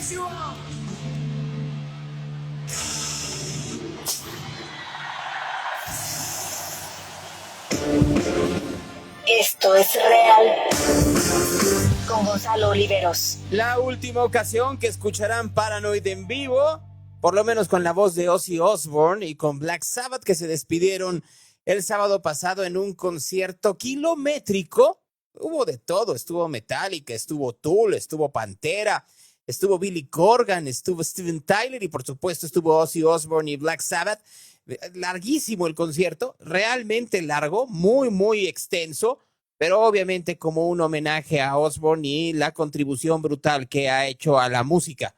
Esto es real. Con Gonzalo Oliveros. La última ocasión que escucharán Paranoid en vivo, por lo menos con la voz de Ozzy Osbourne y con Black Sabbath, que se despidieron el sábado pasado en un concierto kilométrico. Hubo de todo, estuvo Metallica, estuvo Tool, estuvo Pantera, estuvo Billy Corgan, estuvo Steven Tyler y por supuesto estuvo Ozzy Osbourne y Black Sabbath. Larguísimo el concierto, realmente largo, muy extenso, pero obviamente como un homenaje a Osbourne y la contribución brutal que ha hecho a la música.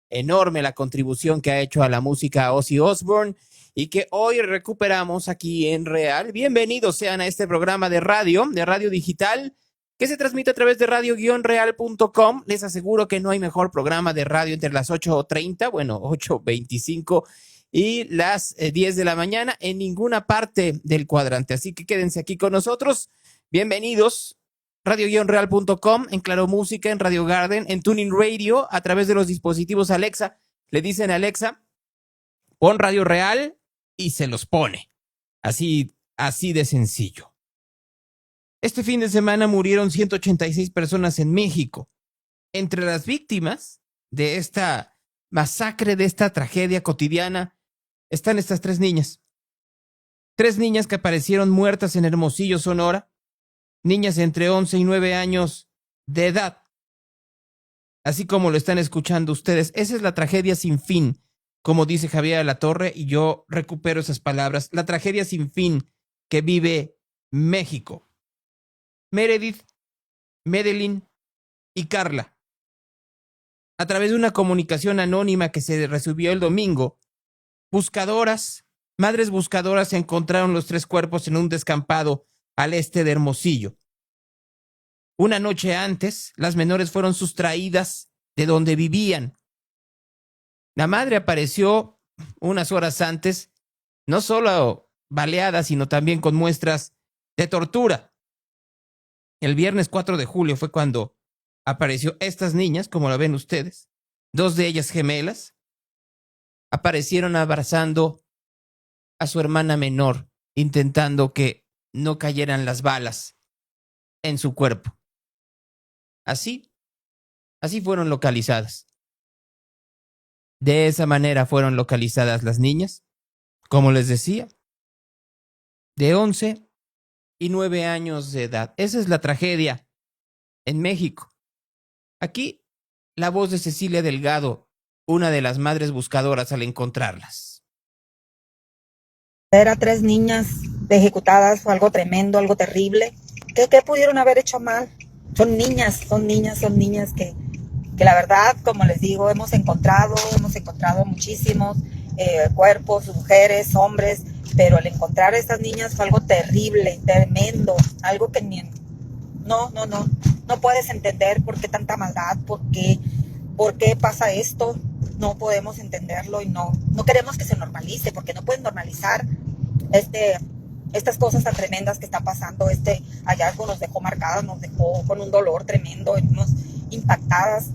Enorme la contribución que ha hecho a la música Ozzy Osbourne y que hoy recuperamos aquí en Real. Bienvenidos sean a este programa de radio digital, que se transmite a través de radio-real.com. Les aseguro que no hay mejor programa de radio entre las 8:30, 8:25 y las 10 de la mañana en ninguna parte del cuadrante. Así que quédense aquí con nosotros. Bienvenidos. Radio-real.com, en Claro Música, en Radio Garden, en Tuning Radio, a través de los dispositivos Alexa. Le dicen a Alexa, pon Radio Real y se los pone. Así de sencillo. Este fin de semana murieron 186 personas en México. Entre las víctimas de esta masacre, de esta tragedia cotidiana, están estas 3 niñas. 3 niñas que aparecieron muertas en Hermosillo, Sonora. Niñas entre 11 y 9 años de edad. Así como lo están escuchando ustedes. Esa es la tragedia sin fin, como dice Javier Alatorre, y yo recupero esas palabras. La tragedia sin fin que vive México. Meredith, Medellín y Carla. A través de una comunicación anónima que se recibió el domingo, madres buscadoras encontraron los 3 cuerpos en un descampado al este de Hermosillo. Una noche antes, las menores fueron sustraídas de donde vivían. La madre apareció unas horas antes, no solo baleada, sino también con muestras de tortura. El viernes 4 de julio fue cuando apareció estas niñas, como la ven ustedes, 2 de ellas gemelas, aparecieron abrazando a su hermana menor, intentando que no cayeran las balas en su cuerpo. Así fueron localizadas. De esa manera fueron localizadas las niñas, como les decía, de 11 y 9 años de edad. Esa es la tragedia en México. Aquí, la voz de Cecilia Delgado, una de las madres buscadoras al encontrarlas. Era 3 niñas ejecutadas, fue algo tremendo, algo terrible. ¿Qué pudieron haber hecho mal? Son niñas que la verdad, como les digo, hemos encontrado muchísimos cuerpos, mujeres, hombres, pero el encontrar a estas niñas fue algo terrible, tremendo, algo que no puedes entender por qué tanta maldad, por qué pasa esto. No podemos entenderlo y no queremos que se normalice, porque no pueden normalizar estas cosas tan tremendas que están pasando. Este hallazgo nos dejó marcadas, nos dejó con un dolor tremendo, venimos impactadas,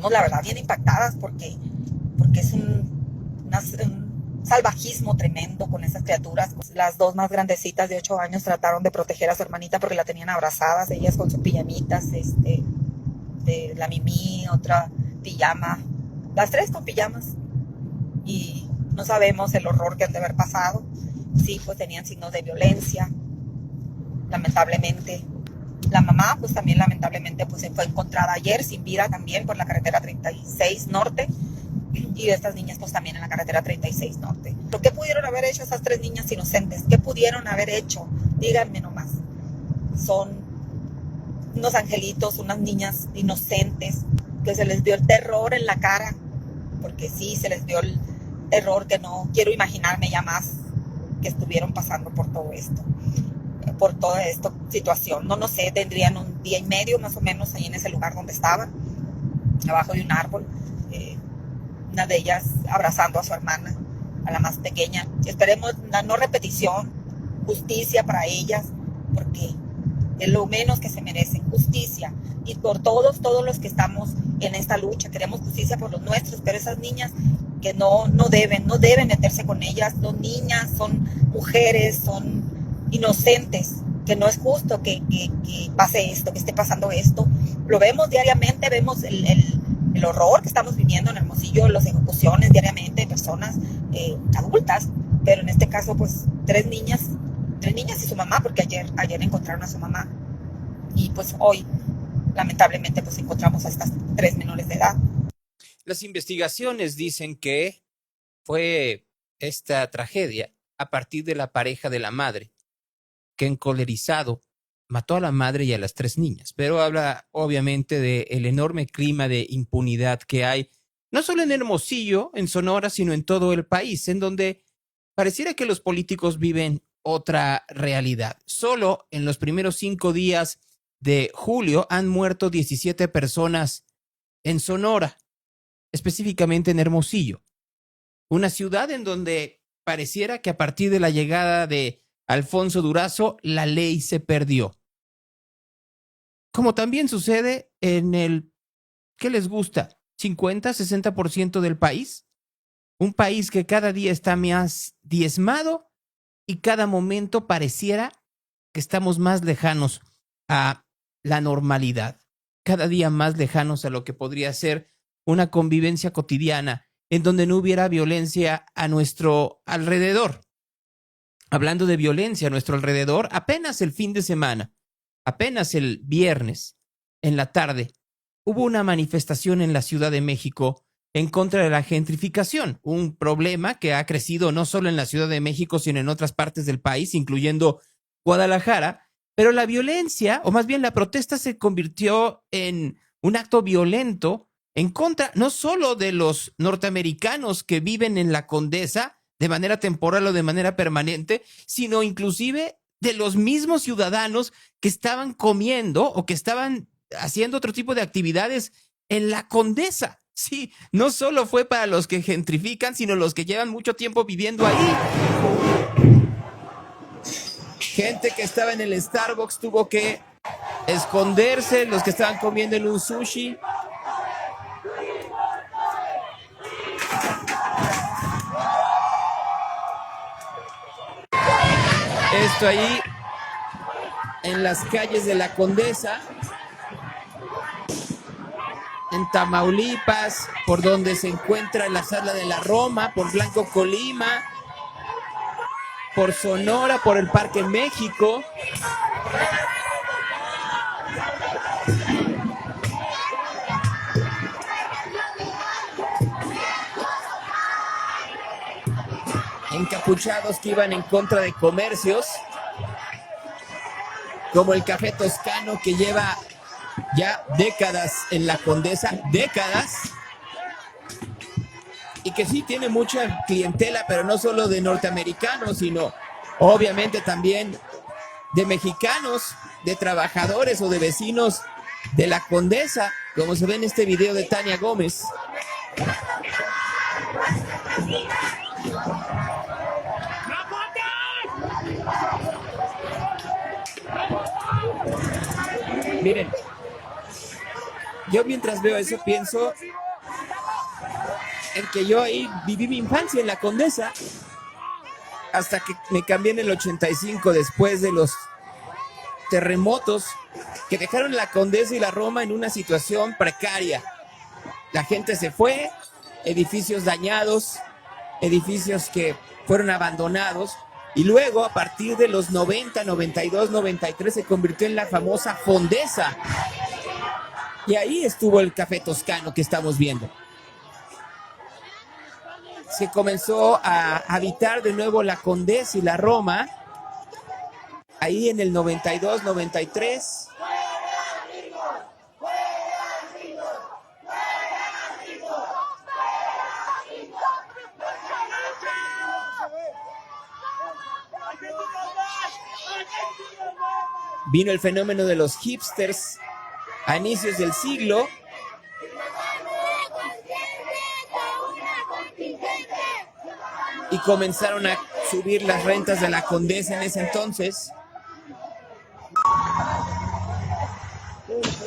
la verdad bien impactadas porque es un salvajismo tremendo con esas criaturas. Las 2 más grandecitas de 8 años trataron de proteger a su hermanita porque la tenían abrazadas, ellas con sus pijamitas, de la Mimi, otra pijama, las 3 con pijamas, y no sabemos el horror que han de haber pasado. Sí, pues tenían signos de violencia, lamentablemente. La mamá, pues también lamentablemente, pues fue encontrada ayer sin vida también por la carretera 36 Norte, y estas niñas pues también en la carretera 36 Norte. ¿Pero qué pudieron haber hecho esas 3 niñas inocentes? ¿Qué pudieron haber hecho? Díganme nomás. Son unos angelitos, unas niñas inocentes, que se les vio el terror en la cara, porque sí, se les vio el terror que no quiero imaginarme ya más que estuvieron pasando por todo esto, por toda esta situación. No sé, tendrían un día y medio más o menos ahí en ese lugar donde estaban, abajo de un árbol, una de ellas abrazando a su hermana, a la más pequeña. Esperemos la no repetición, justicia para ellas, porque es lo menos que se merecen, justicia. Y por todos los que estamos en esta lucha, queremos justicia por los nuestros, pero esas niñas que no deben meterse con ellas, son niñas, son mujeres, son inocentes, que no es justo que pase esto, que esté pasando esto. Lo vemos diariamente, vemos el horror que estamos viviendo en Hermosillo, las ejecuciones diariamente de personas adultas, pero en este caso pues tres niñas y su mamá, porque ayer encontraron a su mamá, y pues hoy lamentablemente pues encontramos a estas tres menores de edad. Las investigaciones dicen que fue esta tragedia a partir de la pareja de la madre, que encolerizado mató a la madre y a las tres niñas, pero habla obviamente del enorme clima de impunidad que hay, no solo en Hermosillo, en Sonora, sino en todo el país, en donde pareciera que los políticos viven otra realidad. Solo en los primeros 5 días de julio han muerto 17 personas en Sonora, específicamente en Hermosillo, una ciudad en donde pareciera que a partir de la llegada de Alfonso Durazo, la ley se perdió. Como también sucede en el, ¿qué les gusta? 50, 60% del país. Un país que cada día está más diezmado y cada momento pareciera que estamos más lejanos a la normalidad. Cada día más lejanos a lo que podría ser una convivencia cotidiana en donde no hubiera violencia a nuestro alrededor. Hablando de violencia a nuestro alrededor, apenas el fin de semana, apenas el viernes en la tarde, hubo una manifestación en la Ciudad de México en contra de la gentrificación, un problema que ha crecido no solo en la Ciudad de México, sino en otras partes del país, incluyendo Guadalajara, pero la violencia, o más bien la protesta, se convirtió en un acto violento en contra no solo de los norteamericanos que viven en la Condesa de manera temporal o de manera permanente, sino inclusive de los mismos ciudadanos que estaban comiendo o que estaban haciendo otro tipo de actividades en la Condesa. Sí, no solo fue para los que gentrifican, sino los que llevan mucho tiempo viviendo ahí. Gente que estaba en el Starbucks tuvo que esconderse, los que estaban comiendo en un sushi. Esto ahí en las calles de la Condesa, en Tamaulipas, por donde se encuentra la Sala de la Roma, por Blanco Colima, por Sonora, por el Parque México. Encapuchados que iban en contra de comercios, como el Café Toscano, que lleva ya décadas en la Condesa, décadas, y que sí tiene mucha clientela, pero no solo de norteamericanos, sino obviamente también de mexicanos, de trabajadores o de vecinos de la Condesa, como se ve en este video de Tania Gómez. Miren, yo mientras veo eso pienso en que yo ahí viví mi infancia en la Condesa hasta que me cambié en el 85 después de los terremotos que dejaron la Condesa y la Roma en una situación precaria. La gente se fue, edificios dañados, edificios que fueron abandonados. Y luego, a partir de los 90, 92, 93, se convirtió en la famosa Fondesa. Y ahí estuvo el Café Toscano que estamos viendo. Se comenzó a habitar de nuevo la Condesa y la Roma, ahí en el 92, 93. Vino el fenómeno de los hipsters a inicios del siglo. Y comenzaron a subir las rentas de la Condesa en ese entonces.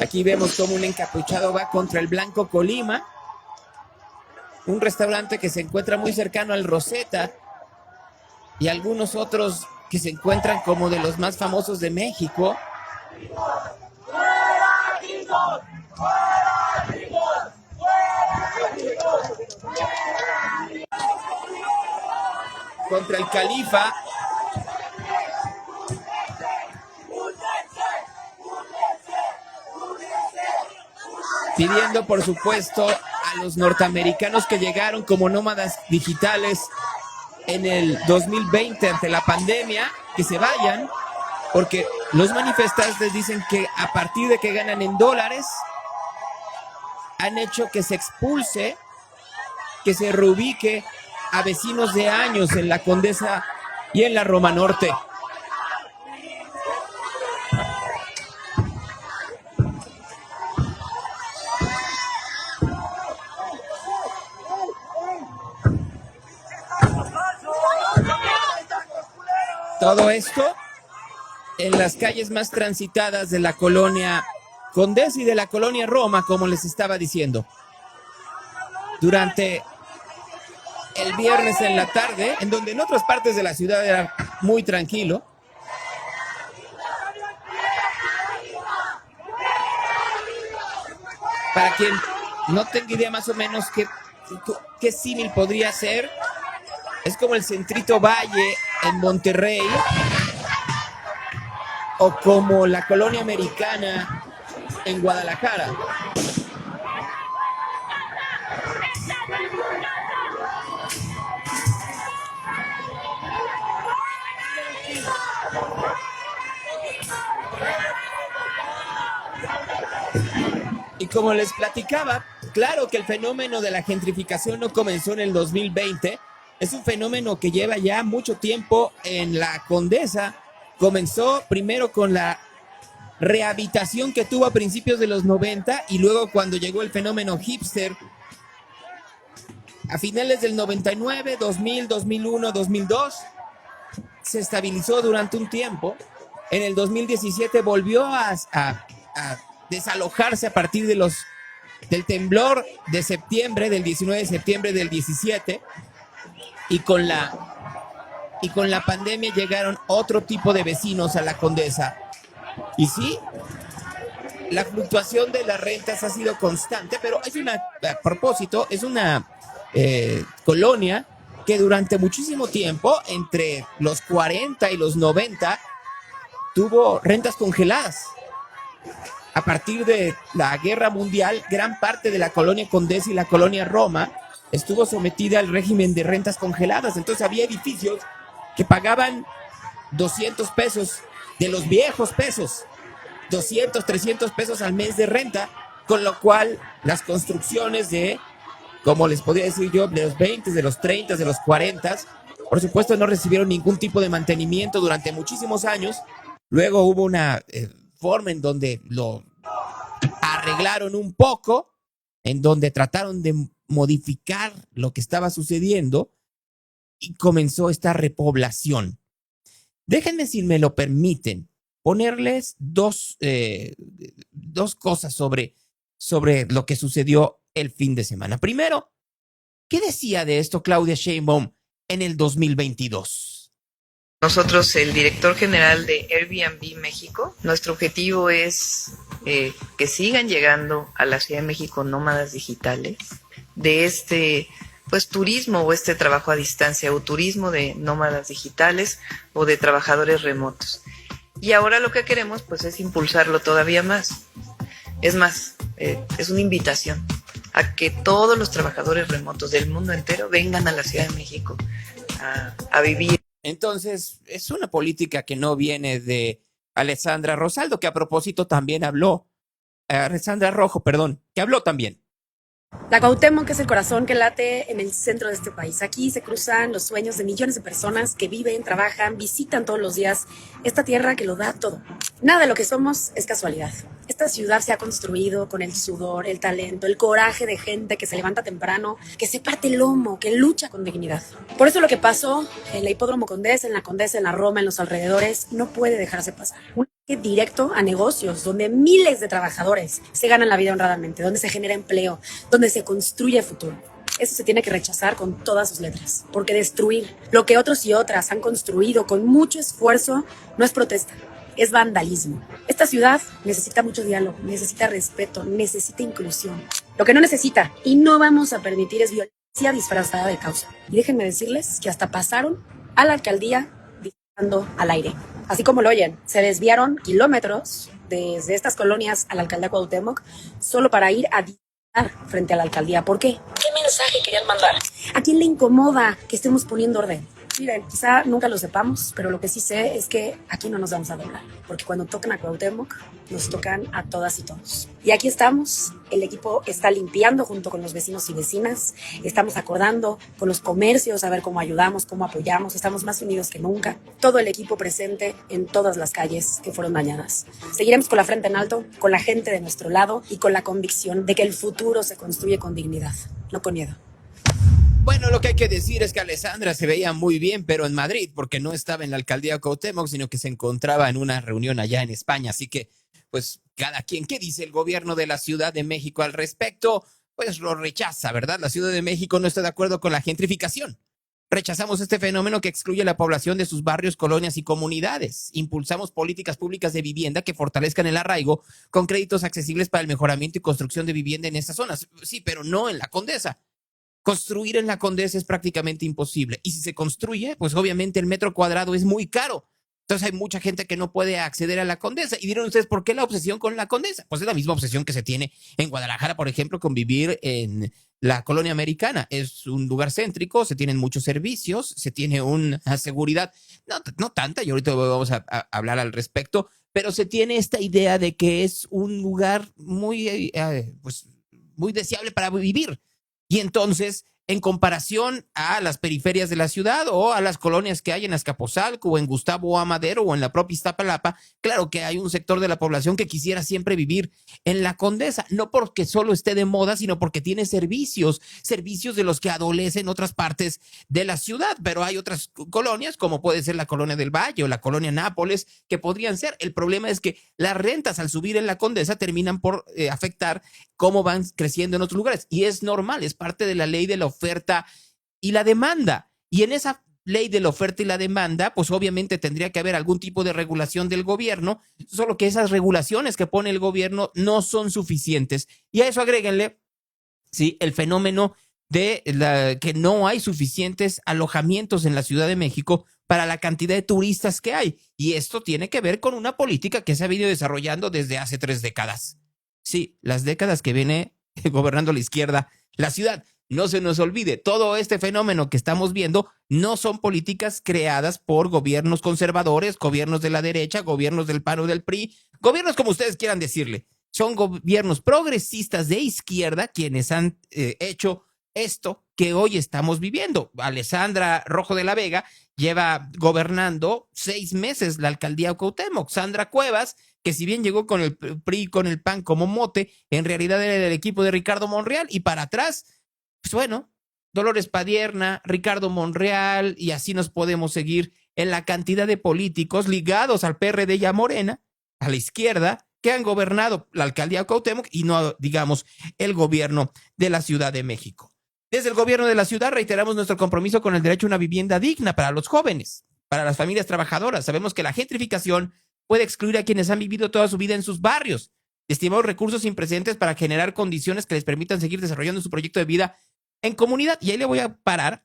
Aquí vemos cómo un encapuchado va contra el Blanco Colima, un restaurante que se encuentra muy cercano al Rosetta, y algunos otros que se encuentran como de los más famosos de México. Contra el Califa. Pidiendo, por supuesto, a los norteamericanos que llegaron como nómadas digitales en el 2020 ante la pandemia, que se vayan, porque los manifestantes dicen que a partir de que ganan en dólares, han hecho que se expulse, que se reubique a vecinos de años en la Condesa y en la Roma Norte. Todo esto en las calles más transitadas de la colonia Condesa y de la colonia Roma, como les estaba diciendo. Durante el viernes en la tarde, en donde en otras partes de la ciudad era muy tranquilo, para quien no tenga idea más o menos qué símil podría ser, es como el Centrito Valle en Monterrey, o como la colonia americana en Guadalajara. Y como les platicaba, claro que el fenómeno de la gentrificación no comenzó en el 2020, es un fenómeno que lleva ya mucho tiempo en la Condesa. Comenzó primero con la rehabilitación que tuvo a principios de los 90 y luego cuando llegó el fenómeno hipster a finales del 99, 2000, 2001, 2002, se estabilizó durante un tiempo. En el 2017 volvió a desalojarse a partir del temblor de septiembre, del 19 de septiembre del 17, y con la pandemia llegaron otro tipo de vecinos a la Condesa. Y sí, la fluctuación de las rentas ha sido constante, pero a propósito, es una colonia que durante muchísimo tiempo, entre los 40 y los 90, tuvo rentas congeladas. A partir de la Guerra Mundial, gran parte de la colonia Condesa y la colonia Roma estuvo sometida al régimen de rentas congeladas. Entonces había edificios que pagaban 200 pesos de los viejos pesos, 200, 300 pesos al mes de renta, con lo cual las construcciones de, como les podría decir yo, de los 20, de los 30, de los 40, por supuesto no recibieron ningún tipo de mantenimiento durante muchísimos años. Luego hubo una forma en donde lo arreglaron un poco, en donde trataron de modificar lo que estaba sucediendo y comenzó esta repoblación. Déjenme, si me lo permiten, ponerles dos cosas sobre lo que sucedió el fin de semana. Primero, ¿qué decía de esto Claudia Sheinbaum en el 2022? Nosotros, el director general de Airbnb México, nuestro objetivo es que sigan llegando a la Ciudad de México nómadas digitales de este turismo o este trabajo a distancia o turismo de nómadas digitales o de trabajadores remotos. Y ahora lo que queremos es impulsarlo todavía más. Es más, es una invitación a que todos los trabajadores remotos del mundo entero vengan a la Ciudad de México a vivir. Entonces, es una política que no viene de Alessandra Rosaldo, que a propósito también habló, Alessandra Rojo, perdón, que habló también. La Cuauhtémoc es el corazón que late en el centro de este país. Aquí se cruzan los sueños de millones de personas que viven, trabajan, visitan todos los días esta tierra que lo da todo. Nada de lo que somos es casualidad. Esta ciudad se ha construido con el sudor, el talento, el coraje de gente que se levanta temprano, que se parte el lomo, que lucha con dignidad. Por eso lo que pasó en la Hipódromo Condesa, en la Roma, en los alrededores, no puede dejarse pasar. directo a negocios donde miles de trabajadores se ganan la vida honradamente, donde se genera empleo, donde se construye futuro. Eso se tiene que rechazar con todas sus letras, porque destruir lo que otros y otras han construido con mucho esfuerzo no es protesta, es vandalismo. Esta ciudad necesita mucho diálogo, necesita respeto, necesita inclusión. Lo que no necesita y no vamos a permitir es violencia disfrazada de causa. Y déjenme decirles que hasta pasaron a la alcaldía disparando al aire. Así como lo oyen, se desviaron kilómetros desde estas colonias a la alcaldía Cuauhtémoc solo para ir a disparar frente a la alcaldía. ¿Por qué? ¿Qué mensaje querían mandar? ¿A quién le incomoda que estemos poniendo orden? Miren, quizá nunca lo sepamos, pero lo que sí sé es que aquí no nos vamos a doblar, porque cuando tocan a Cuauhtémoc, nos tocan a todas y todos. Y aquí estamos, el equipo está limpiando junto con los vecinos y vecinas, estamos acordando con los comercios a ver cómo ayudamos, cómo apoyamos, estamos más unidos que nunca. Todo el equipo presente en todas las calles que fueron dañadas. Seguiremos con la frente en alto, con la gente de nuestro lado y con la convicción de que el futuro se construye con dignidad, no con miedo. Bueno, lo que hay que decir es que Alessandra se veía muy bien, pero en Madrid, porque no estaba en la alcaldía Cuauhtémoc, sino que se encontraba en una reunión allá en España. Así que, pues, cada quien, ¿qué dice el gobierno de la Ciudad de México al respecto? Pues lo rechaza, ¿verdad? La Ciudad de México no está de acuerdo con la gentrificación. Rechazamos este fenómeno que excluye a la población de sus barrios, colonias y comunidades. Impulsamos políticas públicas de vivienda que fortalezcan el arraigo con créditos accesibles para el mejoramiento y construcción de vivienda en estas zonas. Sí, pero no en la Condesa. Construir en la Condesa es prácticamente imposible. Y si se construye, pues obviamente el metro cuadrado es muy caro. Entonces hay mucha gente que no puede acceder a la Condesa. Y dirán ustedes, ¿por qué la obsesión con la Condesa? Pues es la misma obsesión que se tiene en Guadalajara, por ejemplo, con vivir en la colonia americana. Es un lugar céntrico, se tienen muchos servicios, se tiene una seguridad, no tanta, y ahorita vamos a hablar al respecto, pero se tiene esta idea de que es un lugar muy, pues, muy deseable para vivir. Y entonces, en comparación a las periferias de la ciudad o a las colonias que hay en Azcapotzalco o en Gustavo Amadero o en la propia Iztapalapa, claro que hay un sector de la población que quisiera siempre vivir en la Condesa, no porque solo esté de moda, sino porque tiene servicios de los que adolecen otras partes de la ciudad, pero hay otras colonias, como puede ser la colonia del Valle o la colonia Nápoles, que podrían ser. El problema es que las rentas al subir en la Condesa terminan por afectar cómo van creciendo en otros lugares. Y es normal, es parte de la ley de la oferta y la demanda. Y en esa ley de la oferta y la demanda, pues obviamente tendría que haber algún tipo de regulación del gobierno, solo que esas regulaciones que pone el gobierno no son suficientes. Y a eso agréguenle, sí, el fenómeno de que no hay suficientes alojamientos en la Ciudad de México para la cantidad de turistas que hay. Y esto tiene que ver con una política que se ha venido desarrollando desde hace 3 décadas. Sí, las décadas que viene gobernando la izquierda la ciudad. No se nos olvide, todo este fenómeno que estamos viendo no son políticas creadas por gobiernos conservadores, gobiernos de la derecha, gobiernos del PAN o del PRI, gobiernos como ustedes quieran decirle. Son gobiernos progresistas de izquierda quienes han hecho esto que hoy estamos viviendo. Alessandra Rojo de la Vega lleva gobernando 6 meses la alcaldía de Cuauhtémoc. Sandra Cuevas, que si bien llegó con el PRI y con el PAN como mote, en realidad era del equipo de Ricardo Monreal. Y para atrás, pues bueno, Dolores Padierna, Ricardo Monreal, y así nos podemos seguir en la cantidad de políticos ligados al PRD y a Morena, a la izquierda, que han gobernado la alcaldía de Cuauhtémoc y no, digamos, el gobierno de la Ciudad de México. Desde el gobierno de la ciudad reiteramos nuestro compromiso con el derecho a una vivienda digna para los jóvenes, para las familias trabajadoras. Sabemos que la gentrificación puede excluir a quienes han vivido toda su vida en sus barrios. Estimamos recursos sin precedentes para generar condiciones que les permitan seguir desarrollando su proyecto de vida en comunidad. Y ahí le voy a parar,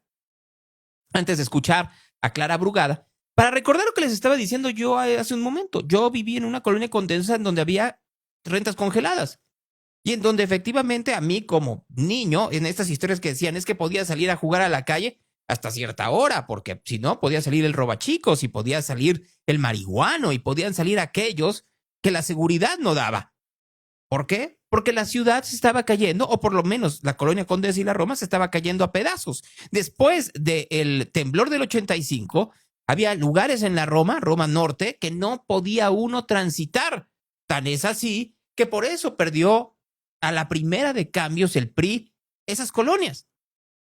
antes de escuchar a Clara Brugada, para recordar lo que les estaba diciendo yo hace un momento. Yo viví en una colonia Condesa en donde había rentas congeladas. Y en donde efectivamente a mí como niño, en estas historias que decían, es que podía salir a jugar a la calle hasta cierta hora, porque si no, podía salir el robachicos y podía salir el marihuano y podían salir aquellos que la seguridad no daba. ¿Por qué? Porque la ciudad se estaba cayendo, o por lo menos la colonia Condesa y la Roma se estaba cayendo a pedazos. Después del temblor del 85, había lugares en la Roma Norte, que no podía uno transitar. Tan es así que por eso perdió a la primera de cambios el PRI esas colonias.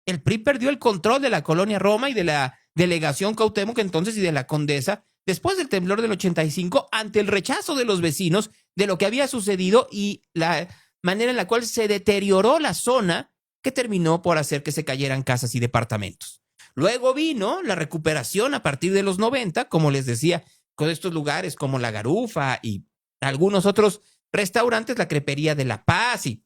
El PRI perdió el control de la colonia Roma y de la delegación Cuauhtémoc entonces y de la Condesa después del temblor del 85, ante el rechazo de los vecinos de lo que había sucedido y la manera en la cual se deterioró la zona, que terminó por hacer que se cayeran casas y departamentos. Luego vino la recuperación a partir de los 90, como les decía, con estos lugares como La Garufa y algunos otros restaurantes, la Crepería de La Paz y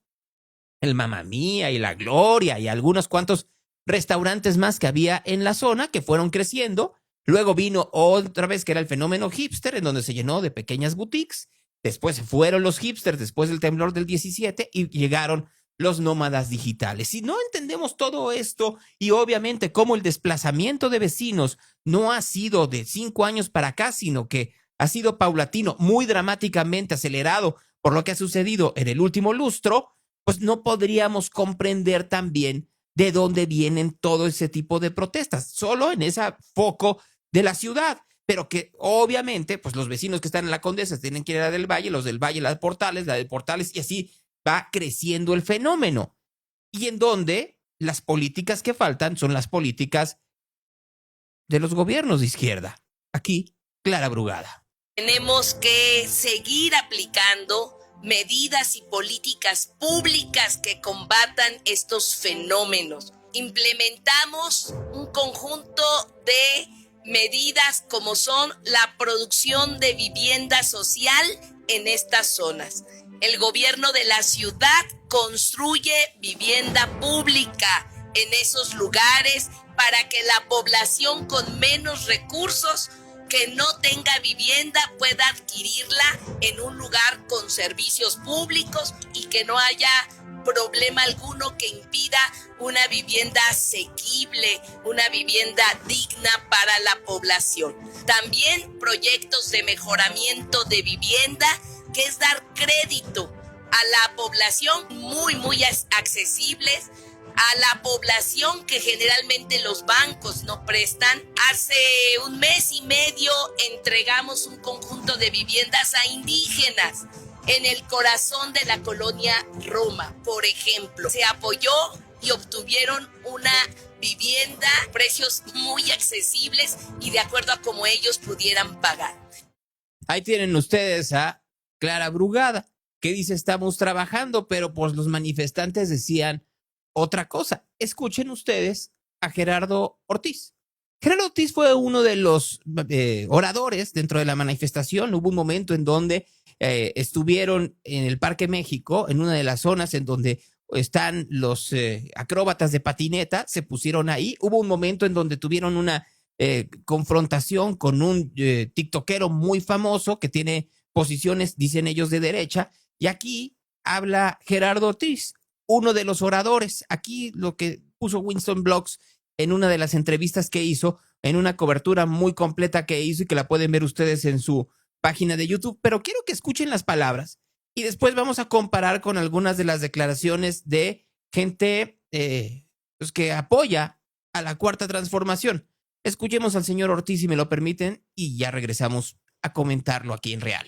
el Mamma Mía y La Gloria y algunos cuantos restaurantes más que había en la zona que fueron creciendo. Luego vino otra vez que era el fenómeno hipster, en donde se llenó de pequeñas boutiques. Después se fueron los hipsters después del temblor del 17 y llegaron los nómadas digitales. Si no entendemos todo esto y obviamente cómo el desplazamiento de vecinos no ha sido de 5 años para acá, sino que ha sido paulatino, muy dramáticamente acelerado por lo que ha sucedido en el último lustro, pues no podríamos comprender también de dónde vienen todo ese tipo de protestas, solo en ese foco de la ciudad, pero que obviamente pues los vecinos que están en la Condesa tienen que ir a la del Valle, los del Valle la de Portales y así va creciendo el fenómeno. Y en donde las políticas que faltan son las políticas de los gobiernos de izquierda. Aquí, Clara Brugada. Tenemos que seguir aplicando medidas y políticas públicas que combatan estos fenómenos. Implementamos un conjunto de medidas como son la producción de vivienda social en estas zonas. El gobierno de la ciudad construye vivienda pública en esos lugares para que la población con menos recursos que no tenga vivienda pueda adquirirla en un lugar con servicios públicos y que no haya problema alguno que impida una vivienda asequible, una vivienda digna para la población. También proyectos de mejoramiento de vivienda, que es dar crédito a la población muy accesibles, a la población que generalmente los bancos no prestan. Hace 1 mes y medio entregamos un conjunto de viviendas a indígenas en el corazón de la colonia Roma, por ejemplo. Se apoyó y obtuvieron una vivienda a precios muy accesibles y de acuerdo a cómo ellos pudieran pagar. Ahí tienen ustedes a Clara Brugada, que dice estamos trabajando, pero pues los manifestantes decían otra cosa. Escuchen ustedes a Gerardo Ortiz. Gerardo Ortiz fue uno de los oradores dentro de la manifestación. Hubo un momento en donde estuvieron en el Parque México, en una de las zonas en donde están los acróbatas de patineta, se pusieron ahí. Hubo un momento en donde tuvieron una confrontación con un tiktokero muy famoso que tiene posiciones, dicen ellos, de derecha. Y aquí habla Gerardo Ortiz, uno de los oradores. Aquí lo que puso Winston Blocks en una de las entrevistas que hizo, en una cobertura muy completa que hizo y que la pueden ver ustedes en su página de YouTube. Pero quiero que escuchen las palabras y después vamos a comparar con algunas de las declaraciones de gente pues que apoya a la Cuarta Transformación. Escuchemos al señor Ortiz, si me lo permiten, y ya regresamos a comentarlo aquí en Real.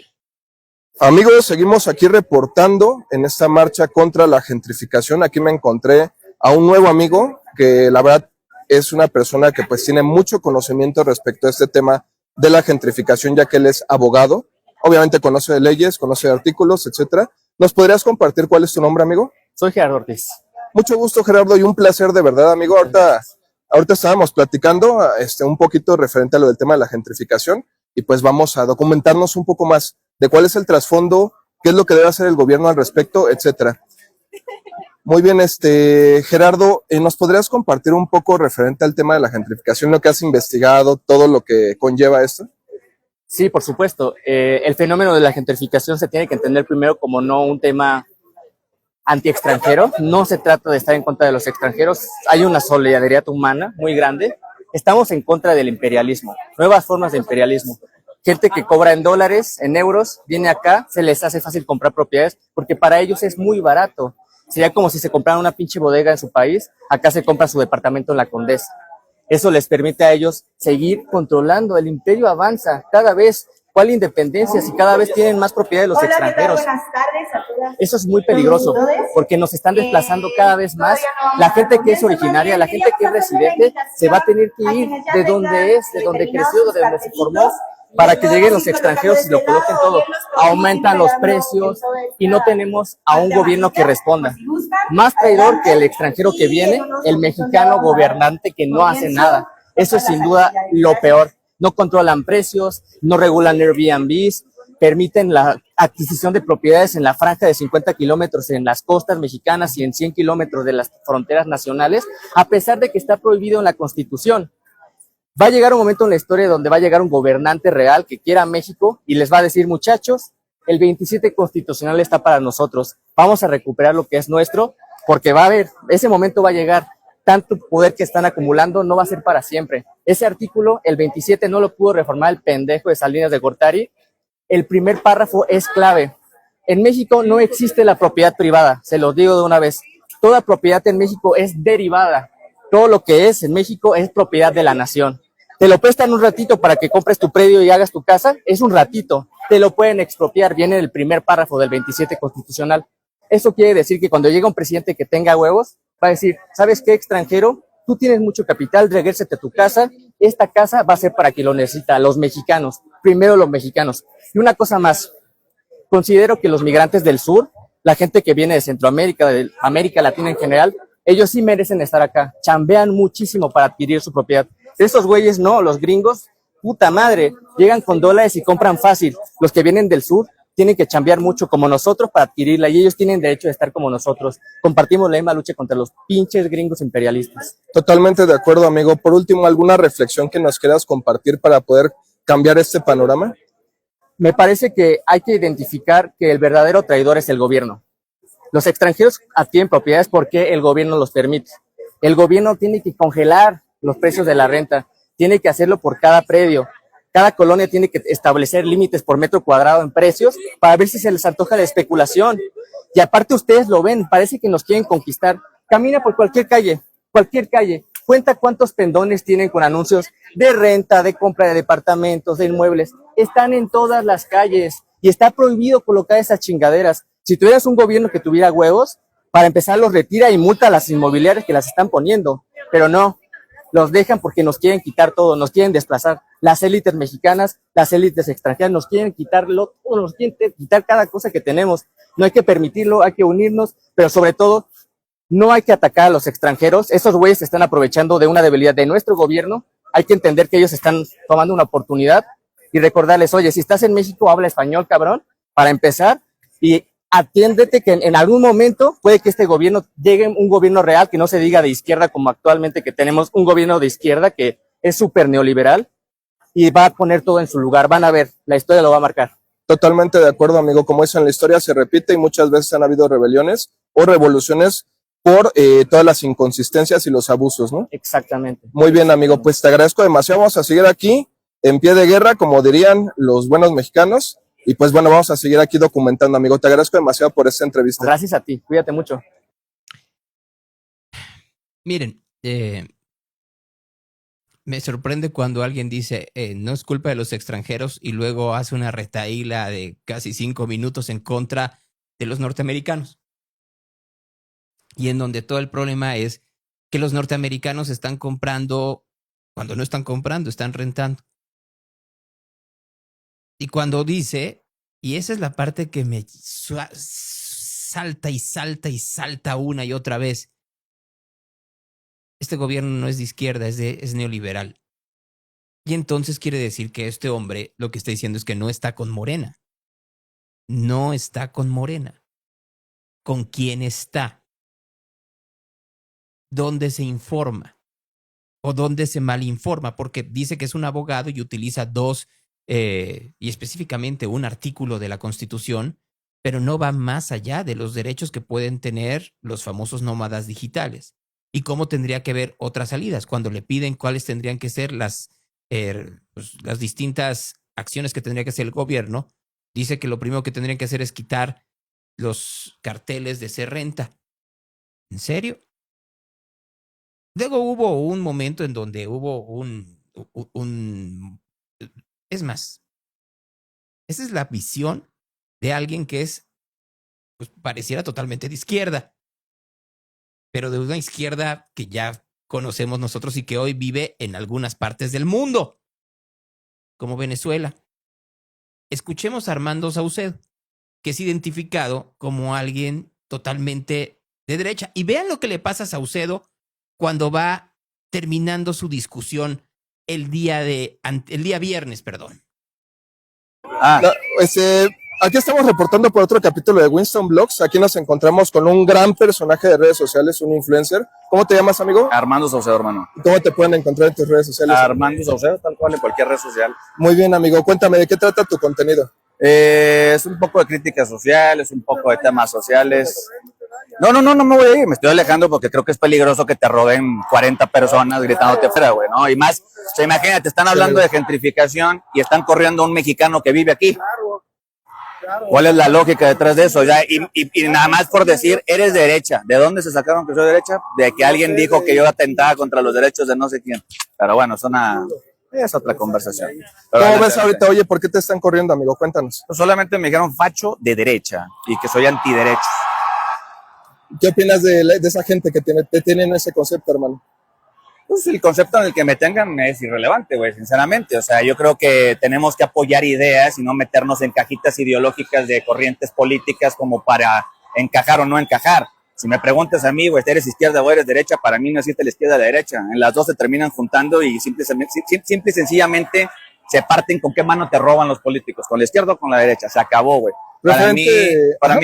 Amigos, seguimos aquí reportando en esta marcha contra la gentrificación. Aquí me encontré a un nuevo amigo que la verdad es una persona que pues tiene mucho conocimiento respecto a este tema de la gentrificación, ya que él es abogado. Obviamente conoce de leyes, conoce de artículos, etcétera. ¿Nos podrías compartir cuál es tu nombre, amigo? Soy Gerardo Ortiz. Mucho gusto, Gerardo, y un placer de verdad, amigo. Ahorita estábamos platicando un poquito referente a lo del tema de la gentrificación y pues vamos a documentarnos un poco más de cuál es el trasfondo, qué es lo que debe hacer el gobierno al respecto, etcétera. Muy bien, Gerardo, ¿nos podrías compartir un poco referente al tema de la gentrificación, lo que has investigado, todo lo que conlleva esto? Sí, por supuesto. El fenómeno de la gentrificación se tiene que entender primero como no un tema anti-extranjero. No se trata de estar en contra de los extranjeros. Hay una solidaridad humana muy grande. Estamos en contra del imperialismo, nuevas formas de imperialismo. Gente que cobra en dólares, en euros, viene acá, se les hace fácil comprar propiedades porque para ellos es muy barato. Sería como si se compraran una pinche bodega en su país, acá se compra su departamento en la Condesa. Eso les permite a ellos seguir controlando. El imperio avanza cada vez. ¿Cuál independencia si cada vez tienen más propiedades los extranjeros? Eso es muy peligroso porque nos están desplazando cada vez más. La gente que es originaria, la gente que es residente, se va a tener que ir de donde es, de donde creció, de donde se formó. para que lleguen los extranjeros y lo coloquen todo. Aumentan los precios y no tenemos a un gobierno que responda. Más traidor que el extranjero que viene, el mexicano gobernante que no hace nada. Eso es sin duda lo peor. No controlan precios, no regulan Airbnbs, permiten la adquisición de propiedades en la franja de 50 kilómetros en las costas mexicanas y en 100 kilómetros de las fronteras nacionales, a pesar de que está prohibido en la Constitución. Va a llegar un momento en la historia donde va a llegar un gobernante real que quiera México y les va a decir, muchachos, el 27 constitucional está para nosotros, vamos a recuperar lo que es nuestro, porque va a haber, ese momento va a llegar, tanto poder que están acumulando no va a ser para siempre. Ese artículo, el 27, no lo pudo reformar el pendejo de Salinas de Gortari. El primer párrafo es clave. En México no existe la propiedad privada, se los digo de una vez. Toda propiedad en México es derivada. Todo lo que es en México es propiedad de la nación. Te lo prestan un ratito para que compres tu predio y hagas tu casa, es un ratito. Te lo pueden expropiar, viene en el primer párrafo del 27 constitucional. Eso quiere decir que cuando llega un presidente que tenga huevos, va a decir, ¿sabes qué, extranjero? Tú tienes mucho capital, regrésate a tu casa. Esta casa va a ser para quien lo necesita, los mexicanos. Primero los mexicanos. Y una cosa más, considero que los migrantes del sur, la gente que viene de Centroamérica, de América Latina en general, ellos sí merecen estar acá. Chambean muchísimo para adquirir su propiedad. Esos güeyes no, los gringos, puta madre, llegan con dólares y compran fácil. Los que vienen del sur tienen que chambear mucho como nosotros para adquirirla y ellos tienen derecho de estar como nosotros. Compartimos la misma lucha contra los pinches gringos imperialistas. Totalmente de acuerdo, amigo. Por último, ¿alguna reflexión que nos quieras compartir para poder cambiar este panorama? Me parece que hay que identificar que el verdadero traidor es el gobierno. Los extranjeros adquieren propiedades porque el gobierno los permite. El gobierno tiene que congelar los precios de la renta, tiene que hacerlo por cada predio. Cada colonia tiene que establecer límites por metro cuadrado en precios para ver si se les antoja la especulación. Y aparte ustedes lo ven, parece que nos quieren conquistar. Camina por cualquier calle, cuenta cuántos pendones tienen con anuncios de renta, de compra de departamentos, de inmuebles. Están en todas las calles y está prohibido colocar esas chingaderas. Si tuvieras un gobierno que tuviera huevos, para empezar los retira y multa a las inmobiliarias que las están poniendo, pero no, los dejan porque nos quieren quitar todo, nos quieren desplazar. Las élites mexicanas, las élites extranjeras nos quieren quitarlo todo, nos quieren quitar cada cosa que tenemos. No hay que permitirlo, hay que unirnos, pero sobre todo no hay que atacar a los extranjeros. Esos güeyes se están aprovechando de una debilidad de nuestro gobierno. Hay que entender que ellos están tomando una oportunidad y recordarles, oye, si estás en México, habla español, cabrón, para empezar, y atiéndete que en algún momento puede que este gobierno llegue un gobierno real que no se diga de izquierda como actualmente que tenemos un gobierno de izquierda que es súper neoliberal y va a poner todo en su lugar. Van a ver, la historia lo va a marcar. Totalmente de acuerdo, amigo. Como eso en la historia se repite y muchas veces han habido rebeliones o revoluciones por todas las inconsistencias y los abusos, ¿no? Exactamente. Muy bien, amigo. Pues te agradezco demasiado. Vamos a seguir aquí en pie de guerra, como dirían los buenos mexicanos. Y pues bueno, vamos a seguir aquí documentando, amigo. Te agradezco demasiado por esta entrevista. Gracias a ti. Cuídate mucho. Miren, me sorprende cuando alguien dice, no es culpa de los extranjeros y luego hace una retahíla de casi 5 minutos en contra de los norteamericanos. Y en donde todo el problema es que los norteamericanos están comprando, cuando no están comprando, están rentando. Y cuando dice, y esa es la parte que me salta y salta y salta una y otra vez, este gobierno no es de izquierda, es neoliberal. Y entonces quiere decir que este hombre lo que está diciendo es que no está con Morena. No está con Morena. ¿Con quién está? ¿Dónde se informa? ¿O dónde se malinforma? Porque dice que es un abogado y utiliza dos y específicamente un artículo de la Constitución, pero no va más allá de los derechos que pueden tener los famosos nómadas digitales. ¿Y cómo tendría que ver otras salidas? Cuando le piden cuáles tendrían que ser las distintas acciones que tendría que hacer el gobierno, dice que lo primero que tendrían que hacer es quitar los carteles de Serrenta. ¿En serio? Luego hubo un momento en donde hubo es más, esa es la visión de alguien que es, pues pareciera totalmente de izquierda, pero de una izquierda que ya conocemos nosotros y que hoy vive en algunas partes del mundo. como Venezuela. Escuchemos a Armando Saucedo, que es identificado como alguien totalmente de derecha. Y vean lo que le pasa a Saucedo cuando va terminando su discusión el día viernes, perdón. No, aquí estamos reportando por otro capítulo de Winston Blogs. Aquí nos encontramos con un gran personaje de redes sociales, un influencer. ¿Cómo te llamas, amigo? Armando Saucedo, hermano. ¿Cómo te pueden encontrar en tus redes sociales? Armando Saucedo, tal cual, en cualquier red social. Muy bien, amigo. Cuéntame, ¿de qué trata tu contenido? Es un poco de crítica social, es un poco de temas sociales. No me voy a ir, me estoy alejando porque creo que es peligroso que te roben 40 personas gritándote fuera, güey, ¿no? Y más, o sea, imagínate, están hablando de gentrificación y están corriendo a un mexicano que vive aquí. ¿Cuál es la lógica detrás de eso? Ya, y nada más por decir, eres derecha. ¿De dónde se sacaron que soy derecha? De que alguien dijo que yo atentaba contra los derechos de no sé quién. Pero bueno, es otra conversación. Pero ¿Cómo ves ahorita? Oye, ¿por qué te están corriendo, amigo? Cuéntanos. Solamente me dijeron facho de derecha y que soy antiderecho. ¿Qué opinas de esa gente que te tienen ese concepto, hermano? Pues el concepto en el que me tengan es irrelevante, güey, sinceramente. O sea, yo creo que tenemos que apoyar ideas y no meternos en cajitas ideológicas de corrientes políticas como para encajar o no encajar. Si me preguntas a mí, güey, ¿eres izquierda o eres derecha? Para mí no existe la izquierda o la derecha. En las dos se terminan juntando y simple y sencillamente se parten con qué mano te roban los políticos, con la izquierda o con la derecha. Se acabó, güey. Para mí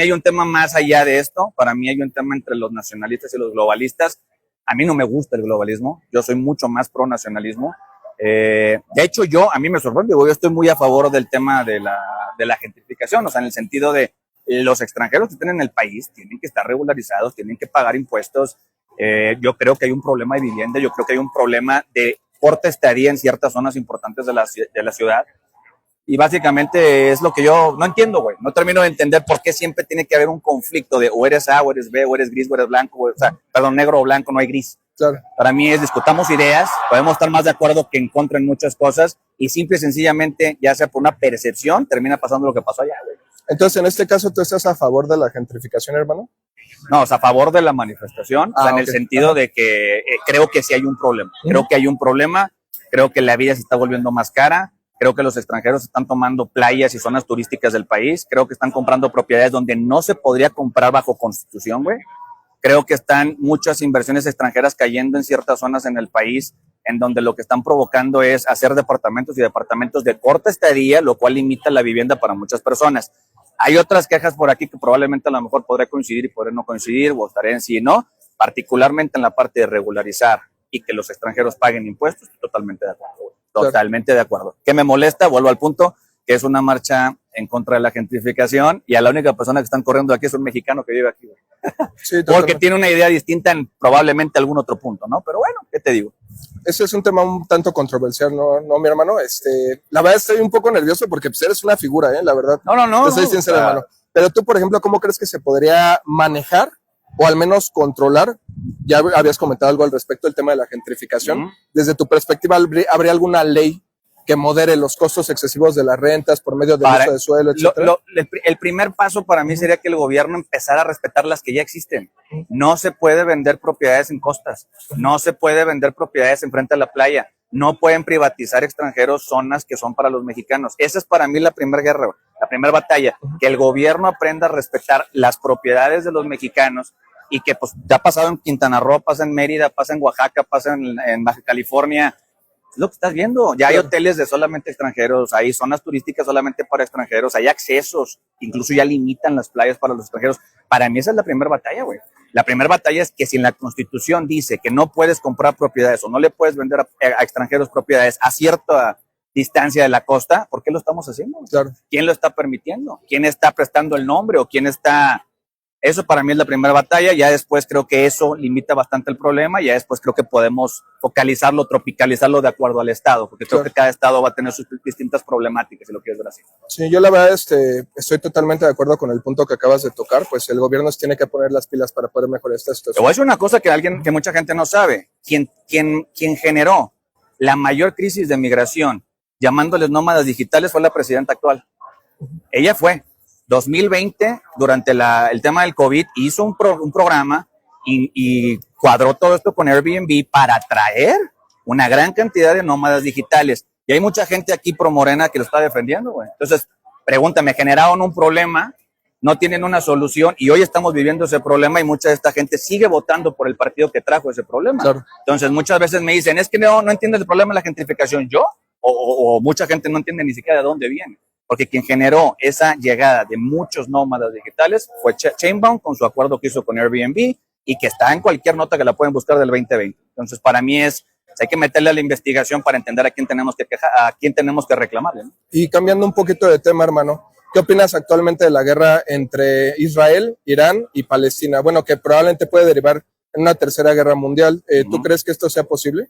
hay un tema más allá de esto. Para mí hay un tema entre los nacionalistas y los globalistas. A mí no me gusta el globalismo. Yo soy mucho más pro nacionalismo. De hecho, a mí me sorprende, yo estoy muy a favor del tema de la gentrificación, o sea, en el sentido de los extranjeros que están en el país tienen que estar regularizados, tienen que pagar impuestos. Yo creo que hay un problema de vivienda, yo creo que hay un problema de corta estadía en ciertas zonas importantes de la ciudad. Y básicamente es lo que yo no entiendo, güey. No termino de entender por qué siempre tiene que haber un conflicto de o eres A, o eres B, o eres gris, o eres blanco, o sea, perdón, negro o blanco, no hay gris. Claro. Para mí es discutamos ideas, podemos estar más de acuerdo que en contra en muchas cosas y simple y sencillamente, ya sea por una percepción, termina pasando lo que pasó allá, güey. Entonces, en este caso, ¿tú estás a favor de la gentrificación, hermano? No, o sea, a favor de la manifestación, o sea, en el ok. sentido de que creo que sí hay un problema. Creo que hay un problema, creo que la vida se está volviendo más cara. Creo que los extranjeros están tomando playas y zonas turísticas del país. Creo que están comprando propiedades donde no se podría comprar bajo constitución, güey. Creo que están muchas inversiones extranjeras cayendo en ciertas zonas en el país, en donde lo que están provocando es hacer departamentos y departamentos de corta estadía, lo cual limita la vivienda para muchas personas. Hay otras quejas por aquí que probablemente a lo mejor podré coincidir y podré no coincidir, o estaré en sí, ¿no? Particularmente en la parte de regularizar y que los extranjeros paguen impuestos, estoy totalmente de acuerdo, güey. Totalmente de acuerdo. ¿Qué me molesta? Vuelvo al punto, que es una marcha en contra de la gentrificación y a la única persona que están corriendo aquí es un mexicano que vive aquí, güey. Sí, Porque tiene una idea distinta en probablemente algún otro punto, ¿no? Pero bueno, ¿qué te digo? Ese es un tema un tanto controversial, ¿no, mi hermano? La verdad estoy un poco nervioso porque pues, eres una figura, la verdad. No. Te soy sincero, hermano. Pero tú, por ejemplo, ¿cómo crees que se podría manejar o al menos controlar? Ya habías comentado algo al respecto del tema de la gentrificación. Desde tu perspectiva, ¿habría alguna ley que modere los costos excesivos de las rentas por medio del uso de suelo, etcétera? El primer paso para mí sería que el gobierno empezara a respetar las que ya existen. No se puede vender propiedades en costas, no se puede vender propiedades enfrente a la playa, no pueden privatizar extranjeros zonas que son para los mexicanos. Esa es para mí la primera guerra, la primera batalla, que el gobierno aprenda a respetar las propiedades de los mexicanos y que pues ya ha pasado en Quintana Roo, pasa en Mérida, pasa en Oaxaca, pasa en Baja California. Es lo que estás viendo. Ya hay hoteles de solamente extranjeros, hay zonas turísticas solamente para extranjeros, hay accesos, incluso ya limitan las playas para los extranjeros. Para mí esa es la primera batalla, güey. La primera batalla es que si en la Constitución dice que no puedes comprar propiedades o no le puedes vender a extranjeros propiedades a cierta distancia de la costa, ¿por qué lo estamos haciendo? Claro. ¿Quién lo está permitiendo? ¿Quién está prestando el nombre o quién está...? Eso para mí es la primera batalla, ya después creo que eso limita bastante el problema, ya después creo que podemos focalizarlo, tropicalizarlo de acuerdo al estado, porque creo que cada estado va a tener sus distintas problemáticas, si lo quieres ver así. Sí, yo la verdad estoy totalmente de acuerdo con el punto que acabas de tocar, pues el gobierno se tiene que poner las pilas para poder mejorar esta Te situación. voy a decir una cosa que mucha gente no sabe, quien generó la mayor crisis de migración, llamándoles nómadas digitales, fue la presidenta actual. Ella fue. 2020, durante el tema del COVID, hizo un programa y cuadró todo esto con Airbnb para atraer una gran cantidad de nómadas digitales. Y hay mucha gente aquí pro Morena que lo está defendiendo, güey. Entonces, pregúntame, generaron un problema, no tienen una solución y hoy estamos viviendo ese problema y mucha de esta gente sigue votando por el partido que trajo ese problema. Claro. Entonces, muchas veces me dicen, es que no entiendes el problema de la gentrificación. ¿Yo? O mucha gente no entiende ni siquiera de dónde viene. Porque quien generó esa llegada de muchos nómadas digitales fue Chainbound con su acuerdo que hizo con Airbnb y que está en cualquier nota que la pueden buscar del 2020. Entonces, para mí hay que meterle a la investigación para entender a quién tenemos que quejar, a quién tenemos que reclamarle, ¿no? Y cambiando un poquito de tema, hermano, ¿qué opinas actualmente de la guerra entre Israel, Irán y Palestina? Bueno, que probablemente puede derivar en una tercera guerra mundial. ¿Tú crees que esto sea posible?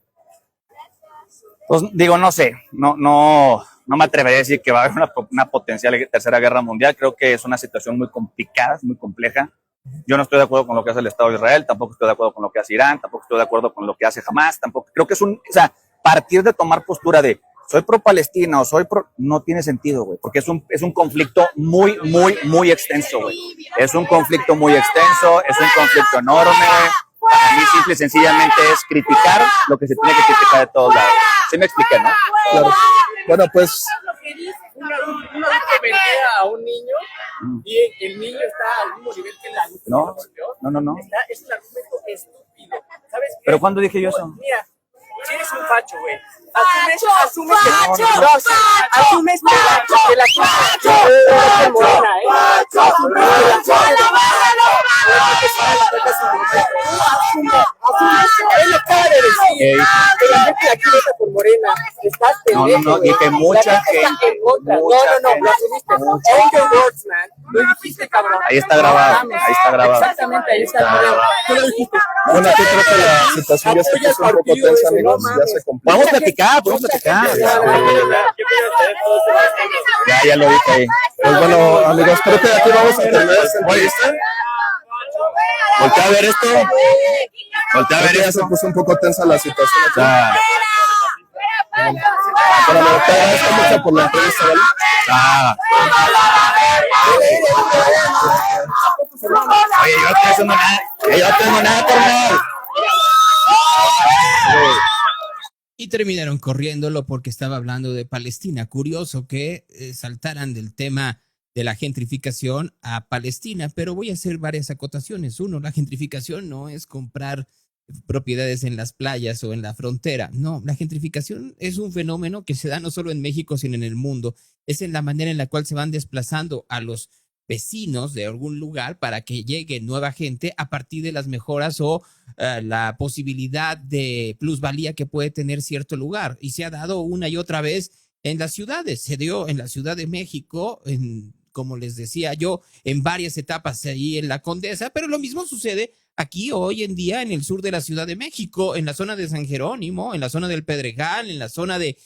Pues digo, no sé, no me atrevería a decir que va a haber una potencial tercera guerra mundial. Creo que es una situación muy complicada, muy compleja. Yo no estoy de acuerdo con lo que hace el Estado de Israel, tampoco estoy de acuerdo con lo que hace Irán, tampoco estoy de acuerdo con lo que hace Hamas, tampoco. Creo que o sea, partir de tomar postura de soy pro Palestina o soy pro, no tiene sentido, güey, porque es un conflicto muy, muy, muy extenso, güey. Es un conflicto muy extenso, es un conflicto enorme, güey. Para mí simple y sencillamente es criticar lo que se tiene que criticar de todos lados. ¿Sí me expliqué, no? Claro. Bueno, pues Un adulto mentea a un niño y el niño está al mismo nivel que el adulto. No. Es un argumento estúpido. ¿Sabes qué? ¿Pero cuándo dije yo eso? Mira, eres un facho, güey. Asumes que la culpa es morena, Él lo acaba de decir. Que la gente de aquí vota por Morena. Estás pendejo. No, dije mucha gente. No, lo asumiste. All your words, man. Lo dijiste, cabrón. Ahí está grabado. Exactamente, ahí está grabado. Tú lo dijiste. bueno, aquí creo que la situación ya se puso un poco tensa, amigos. Ya se complicó. Podemos platicar. Ya lo dije ahí. Pues bueno, amigos, creo que aquí vamos a terminar esta entrevista. Voltea a ver esto. Creo que ya se puso un poco tensa la situación aquí. Ya. Bueno, te agradezco mucho por la entrevista, ¿vale? Oye, yo no estoy haciendo nada. Yo no tengo nada, carnal. Y terminaron corriéndolo porque estaba hablando de Palestina. Curioso que saltaran del tema de la gentrificación a Palestina, pero voy a hacer varias acotaciones. Uno, la gentrificación no es comprar propiedades en las playas o en la frontera. No, la gentrificación es un fenómeno que se da no solo en México, sino en el mundo. Es en la manera en la cual se van desplazando a los vecinos de algún lugar para que llegue nueva gente a partir de las mejoras o la posibilidad de plusvalía que puede tener cierto lugar. Y se ha dado una y otra vez en las ciudades. Se dio en la Ciudad de México, como les decía yo, en varias etapas ahí en la Condesa, pero lo mismo sucede aquí hoy en día en el sur de la Ciudad de México, en la zona de San Jerónimo, en la zona del Pedregal, en la zona de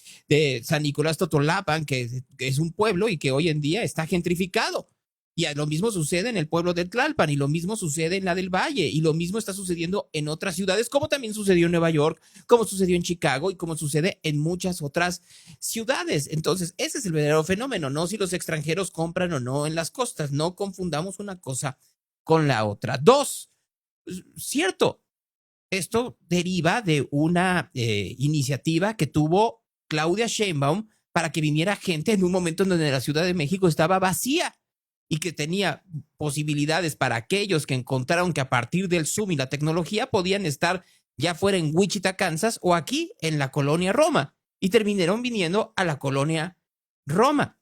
San Nicolás Totolapan, que es un pueblo y que hoy en día está gentrificado. Y lo mismo sucede en el pueblo de Tlalpan, y lo mismo sucede en la del Valle, y lo mismo está sucediendo en otras ciudades, como también sucedió en Nueva York, como sucedió en Chicago y como sucede en muchas otras ciudades. Entonces, ese es el verdadero fenómeno, no si los extranjeros compran o no en las costas. No confundamos una cosa con la otra. Dos, cierto, esto deriva de una iniciativa que tuvo Claudia Sheinbaum para que viniera gente en un momento en donde la Ciudad de México estaba vacía y que tenía posibilidades para aquellos que encontraron que a partir del Zoom y la tecnología podían estar ya fuera en Wichita, Kansas, o aquí en la colonia Roma, y terminaron viniendo a la colonia Roma,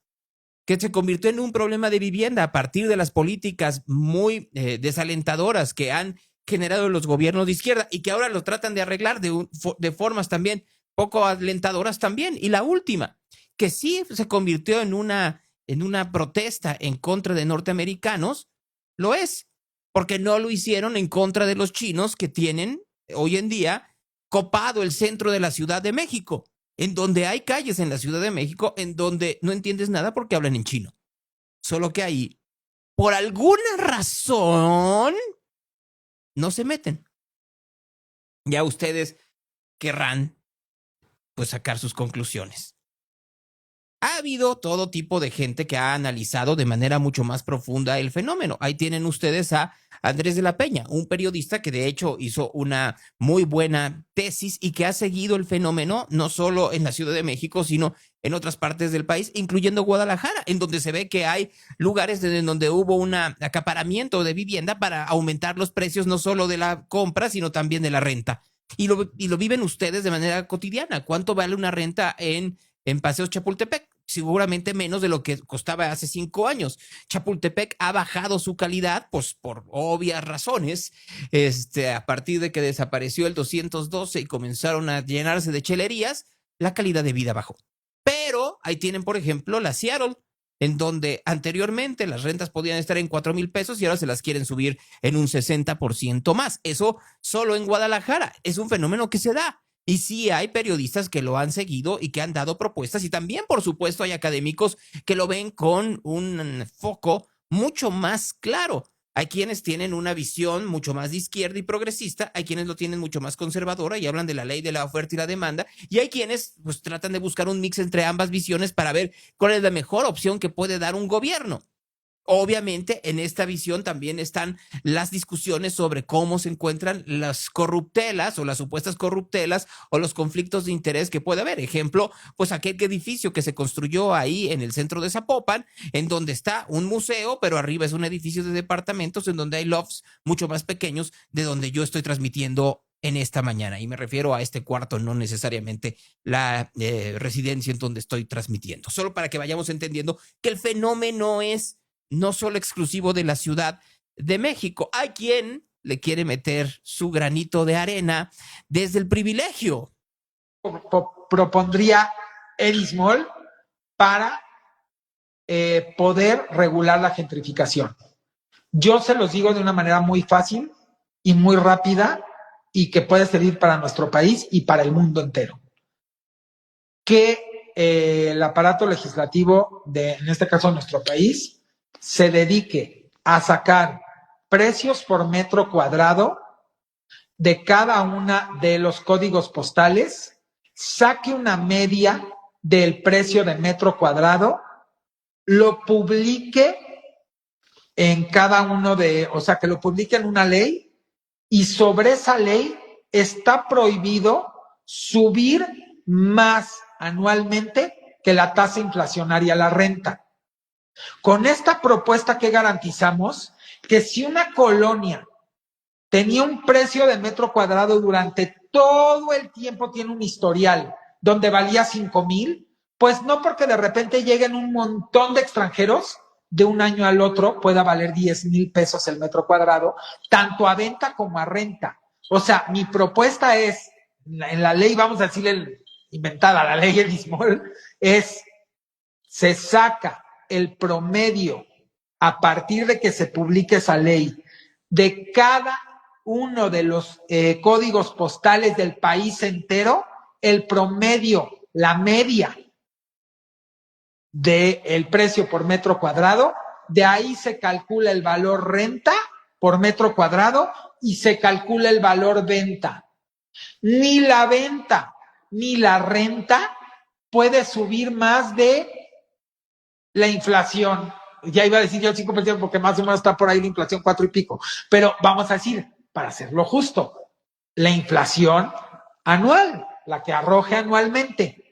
que se convirtió en un problema de vivienda a partir de las políticas muy desalentadoras que han generado los gobiernos de izquierda y que ahora lo tratan de arreglar de formas también poco alentadoras también. Y la última, que sí se convirtió en una protesta en contra de norteamericanos, lo es, porque no lo hicieron en contra de los chinos que tienen hoy en día copado el centro de la Ciudad de México, en donde hay calles en la Ciudad de México en donde no entiendes nada porque hablan en chino. Solo que ahí, por alguna razón, no se meten. Ya ustedes querrán pues sacar sus conclusiones. Ha habido todo tipo de gente que ha analizado de manera mucho más profunda el fenómeno. Ahí tienen ustedes a Andrés de la Peña, un periodista que de hecho hizo una muy buena tesis y que ha seguido el fenómeno no solo en la Ciudad de México, sino en otras partes del país, incluyendo Guadalajara, en donde se ve que hay lugares en donde hubo un acaparamiento de vivienda para aumentar los precios no solo de la compra, sino también de la renta. Y lo viven ustedes de manera cotidiana. ¿Cuánto vale una renta en Paseos Chapultepec? Seguramente menos de lo que costaba hace 5 años. Chapultepec ha bajado su calidad, pues por obvias razones, a partir de que desapareció el 212 y comenzaron a llenarse de chelerías, la calidad de vida bajó. Pero ahí tienen, por ejemplo, la Seattle, en donde anteriormente las rentas podían estar en 4,000 pesos y ahora se las quieren subir en un 60% más. Eso solo en Guadalajara. Es un fenómeno que se da. Y sí hay periodistas que lo han seguido y que han dado propuestas, y también, por supuesto, hay académicos que lo ven con un foco mucho más claro. Hay quienes tienen una visión mucho más de izquierda y progresista, hay quienes lo tienen mucho más conservadora y hablan de la ley de la oferta y la demanda, y hay quienes pues tratan de buscar un mix entre ambas visiones para ver cuál es la mejor opción que puede dar un gobierno. Obviamente, en esta visión también están las discusiones sobre cómo se encuentran las corruptelas o las supuestas corruptelas o los conflictos de interés que puede haber. Ejemplo, pues aquel edificio que se construyó ahí en el centro de Zapopan, en donde está un museo, pero arriba es un edificio de departamentos en donde hay lofts mucho más pequeños de donde yo estoy transmitiendo en esta mañana. Y me refiero a este cuarto, no necesariamente la residencia en donde estoy transmitiendo. Solo para que vayamos entendiendo que el fenómeno es no solo exclusivo de la Ciudad de México. Hay quien le quiere meter su granito de arena desde el privilegio. Propondría Erismol para poder regular la gentrificación. Yo se los digo de una manera muy fácil y muy rápida y que puede servir para nuestro país y para el mundo entero. Que el aparato legislativo en este caso nuestro país, se dedique a sacar precios por metro cuadrado de cada una de los códigos postales, saque una media del precio de metro cuadrado, lo publique en cada uno que lo publique en una ley, y sobre esa ley está prohibido subir más anualmente que la tasa inflacionaria a la renta. Con esta propuesta, ¿qué garantizamos? Que si una colonia tenía un precio de metro cuadrado durante todo el tiempo, tiene un historial donde valía 5,000, pues no porque de repente lleguen un montón de extranjeros, de un año al otro pueda valer 10,000 pesos el metro cuadrado, tanto a venta como a renta. O sea, mi propuesta es, en la ley, vamos a decirle inventada, la ley Erismol, se saca el promedio a partir de que se publique esa ley de cada uno de los códigos postales del país entero, el promedio, la media del precio por metro cuadrado, de ahí se calcula el valor renta por metro cuadrado y se calcula el valor venta. Ni la venta ni la renta puede subir más de la inflación. Ya iba a decir yo el 5% porque más o menos está por ahí la inflación 4 y pico. Pero vamos a decir, para hacerlo justo, la inflación anual, la que arroje anualmente.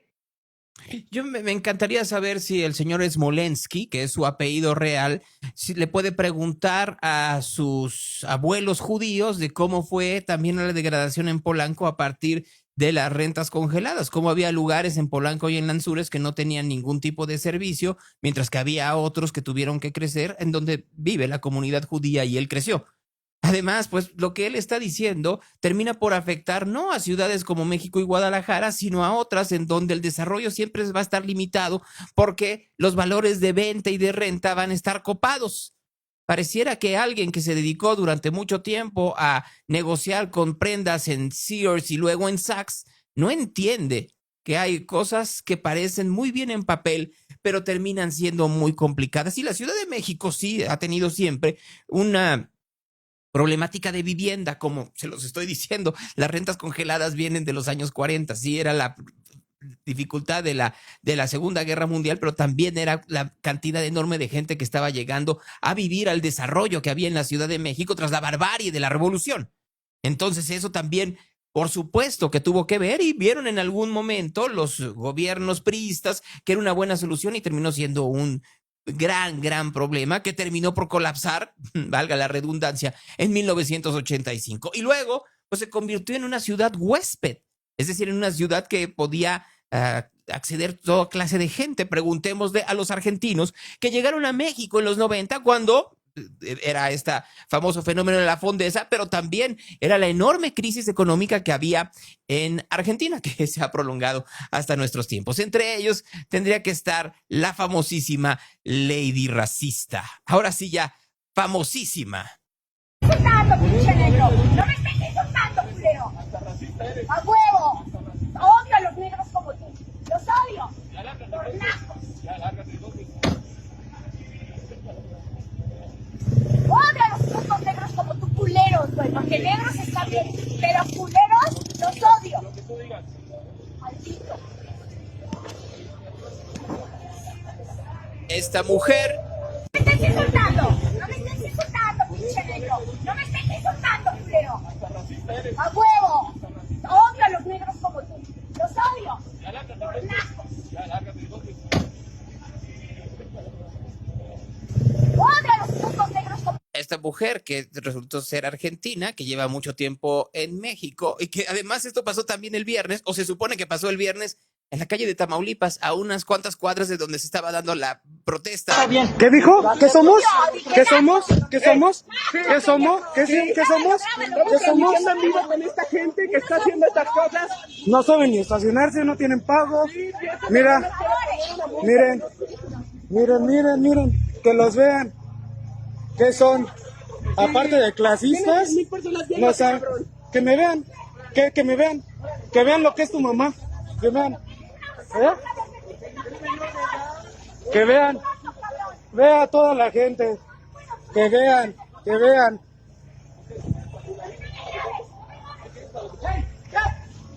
Yo me encantaría saber si el señor Smolensky, que es su apellido real, si le puede preguntar a sus abuelos judíos de cómo fue también la degradación en Polanco a partir de las rentas congeladas, cómo había lugares en Polanco y en Lanzures que no tenían ningún tipo de servicio, mientras que había otros que tuvieron que crecer, en donde vive la comunidad judía y él creció. Además, pues lo que él está diciendo termina por afectar no a ciudades como México y Guadalajara, sino a otras en donde el desarrollo siempre va a estar limitado porque los valores de venta y de renta van a estar copados. Pareciera que alguien que se dedicó durante mucho tiempo a negociar con prendas en Sears y luego en Saks no entiende que hay cosas que parecen muy bien en papel, pero terminan siendo muy complicadas. Y la Ciudad de México sí ha tenido siempre una problemática de vivienda, como se los estoy diciendo. Las rentas congeladas vienen de los años 40, sí, era dificultad de la Segunda Guerra Mundial, pero también era la cantidad enorme de gente que estaba llegando a vivir al desarrollo que había en la Ciudad de México tras la barbarie de la Revolución. Entonces eso también, por supuesto, que tuvo que ver, y vieron en algún momento los gobiernos priistas que era una buena solución y terminó siendo un gran problema que terminó por colapsar, valga la redundancia, en 1985. Y luego, pues se convirtió en una ciudad huésped, es decir, en una ciudad que podía acceder toda clase de gente. Preguntémosle a los argentinos que llegaron a México en los 90 cuando era este famoso fenómeno de la Fondesa, pero también era la enorme crisis económica que había en Argentina, que se ha prolongado hasta nuestros tiempos. Entre ellos tendría que estar la famosísima Lady Racista. Ahora sí, ya famosísima. Insultando, pinche negro. No me estés insultando, culero. A huevo. Odio a los negros como tú. Los odio. Por nacos. Odio a los putos negros como tú, culeros, güey. Porque negros están bien, pero culeros los odio. Maldito. Esta mujer... No me estés insultando. No me estés insultando, pinche negro. No me estés insultando, culero. A huevo. Odio a los negros como tú. Los odio. Por nacos. Odio a los putos negros como... Esta mujer que resultó ser argentina, que lleva mucho tiempo en México y que además esto pasó también el viernes, o se supone que pasó el viernes, en la calle de Tamaulipas, a unas cuantas cuadras de donde se estaba dando la protesta. ¿Qué dijo? ¿Qué somos? ¿Qué somos? ¿Qué somos? ¿Qué somos? ¿Qué somos? ¿Qué somos? ¿Andan vivos con esta gente que está haciendo estas cosas? No saben ni estacionarse, no tienen pago. Mira, miren, que los vean. ¿Qué son? Aparte de clasistas, no saben. Que me vean, que me vean, que vean lo que es tu mamá, que vean. Que vean, vea a toda la gente, que vean.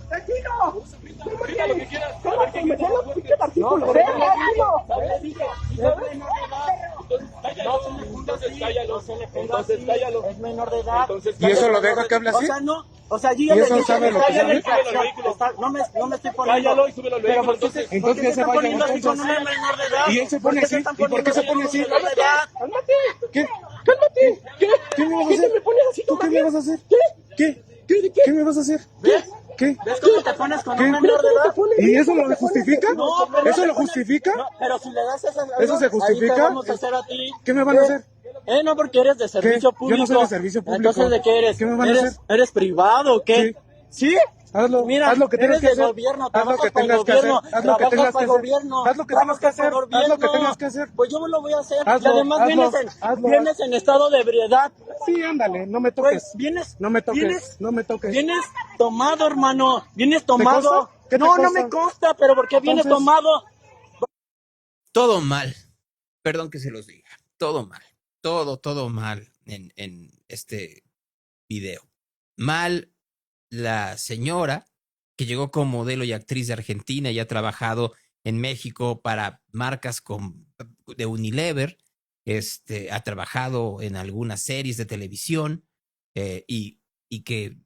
¡Tranquilo! Grita lo que quieras. Entonces cállalo. Es menor de edad. ¿Y eso lo deja que hable así? O sea, no. O sea, yo ya ¿Y le eso dije sabe que lo que cállale, sabe? no me estoy poniendo. Cállalo y súbelo al Pero vehículo, ¿por qué entonces se están poniendo así con una menor de edad? ¿Y él se pone así? ¿Y por qué se pone así? Cálmate. ¿Qué? ¡Cálmate! ¿Qué me vas a hacer? ¿Tú qué me vas a hacer? ¿Qué? ¿Qué me vas a hacer? ¿Qué? ¿Ves cómo te pones con un menor de edad? ¿Y eso lo justifica? No, pero ¿Eso lo justifica? No, pero si le das esas ¿Eso se justifica? ahí te vamos a hacer a ti. ¿Qué me van a hacer? No, porque eres de servicio ¿Qué? público. Yo no soy de servicio público. Entonces, ¿de qué eres? ¿Qué me van a hacer? ¿Eres privado o qué? ¿Sí? Hazlo, Mira, haz lo que tengas eres que hacer. de gobierno, Haz lo que trabajas para el tengas que hacer. gobierno, Haz lo que trabajas tengas que para el hacer. gobierno, Haz lo que tengas que trabajas hacer. para el Haz lo que gobierno. tengas que hacer. Pues yo lo voy a hacer. Hazlo, Y además hazlo. vienes en estado de ebriedad. Sí, ándale, no me toques. Pues no me toques. Vienes tomado, hermano. Vienes tomado. consta? ¿Qué te No consta? me consta, pero ¿por qué vienes Entonces- tomado? Todo mal. Perdón que se los diga. Todo mal. Todo mal en este video. Mal la señora que llegó como modelo y actriz de Argentina y ha trabajado en México para marcas de Unilever. Ha trabajado en algunas series de televisión y que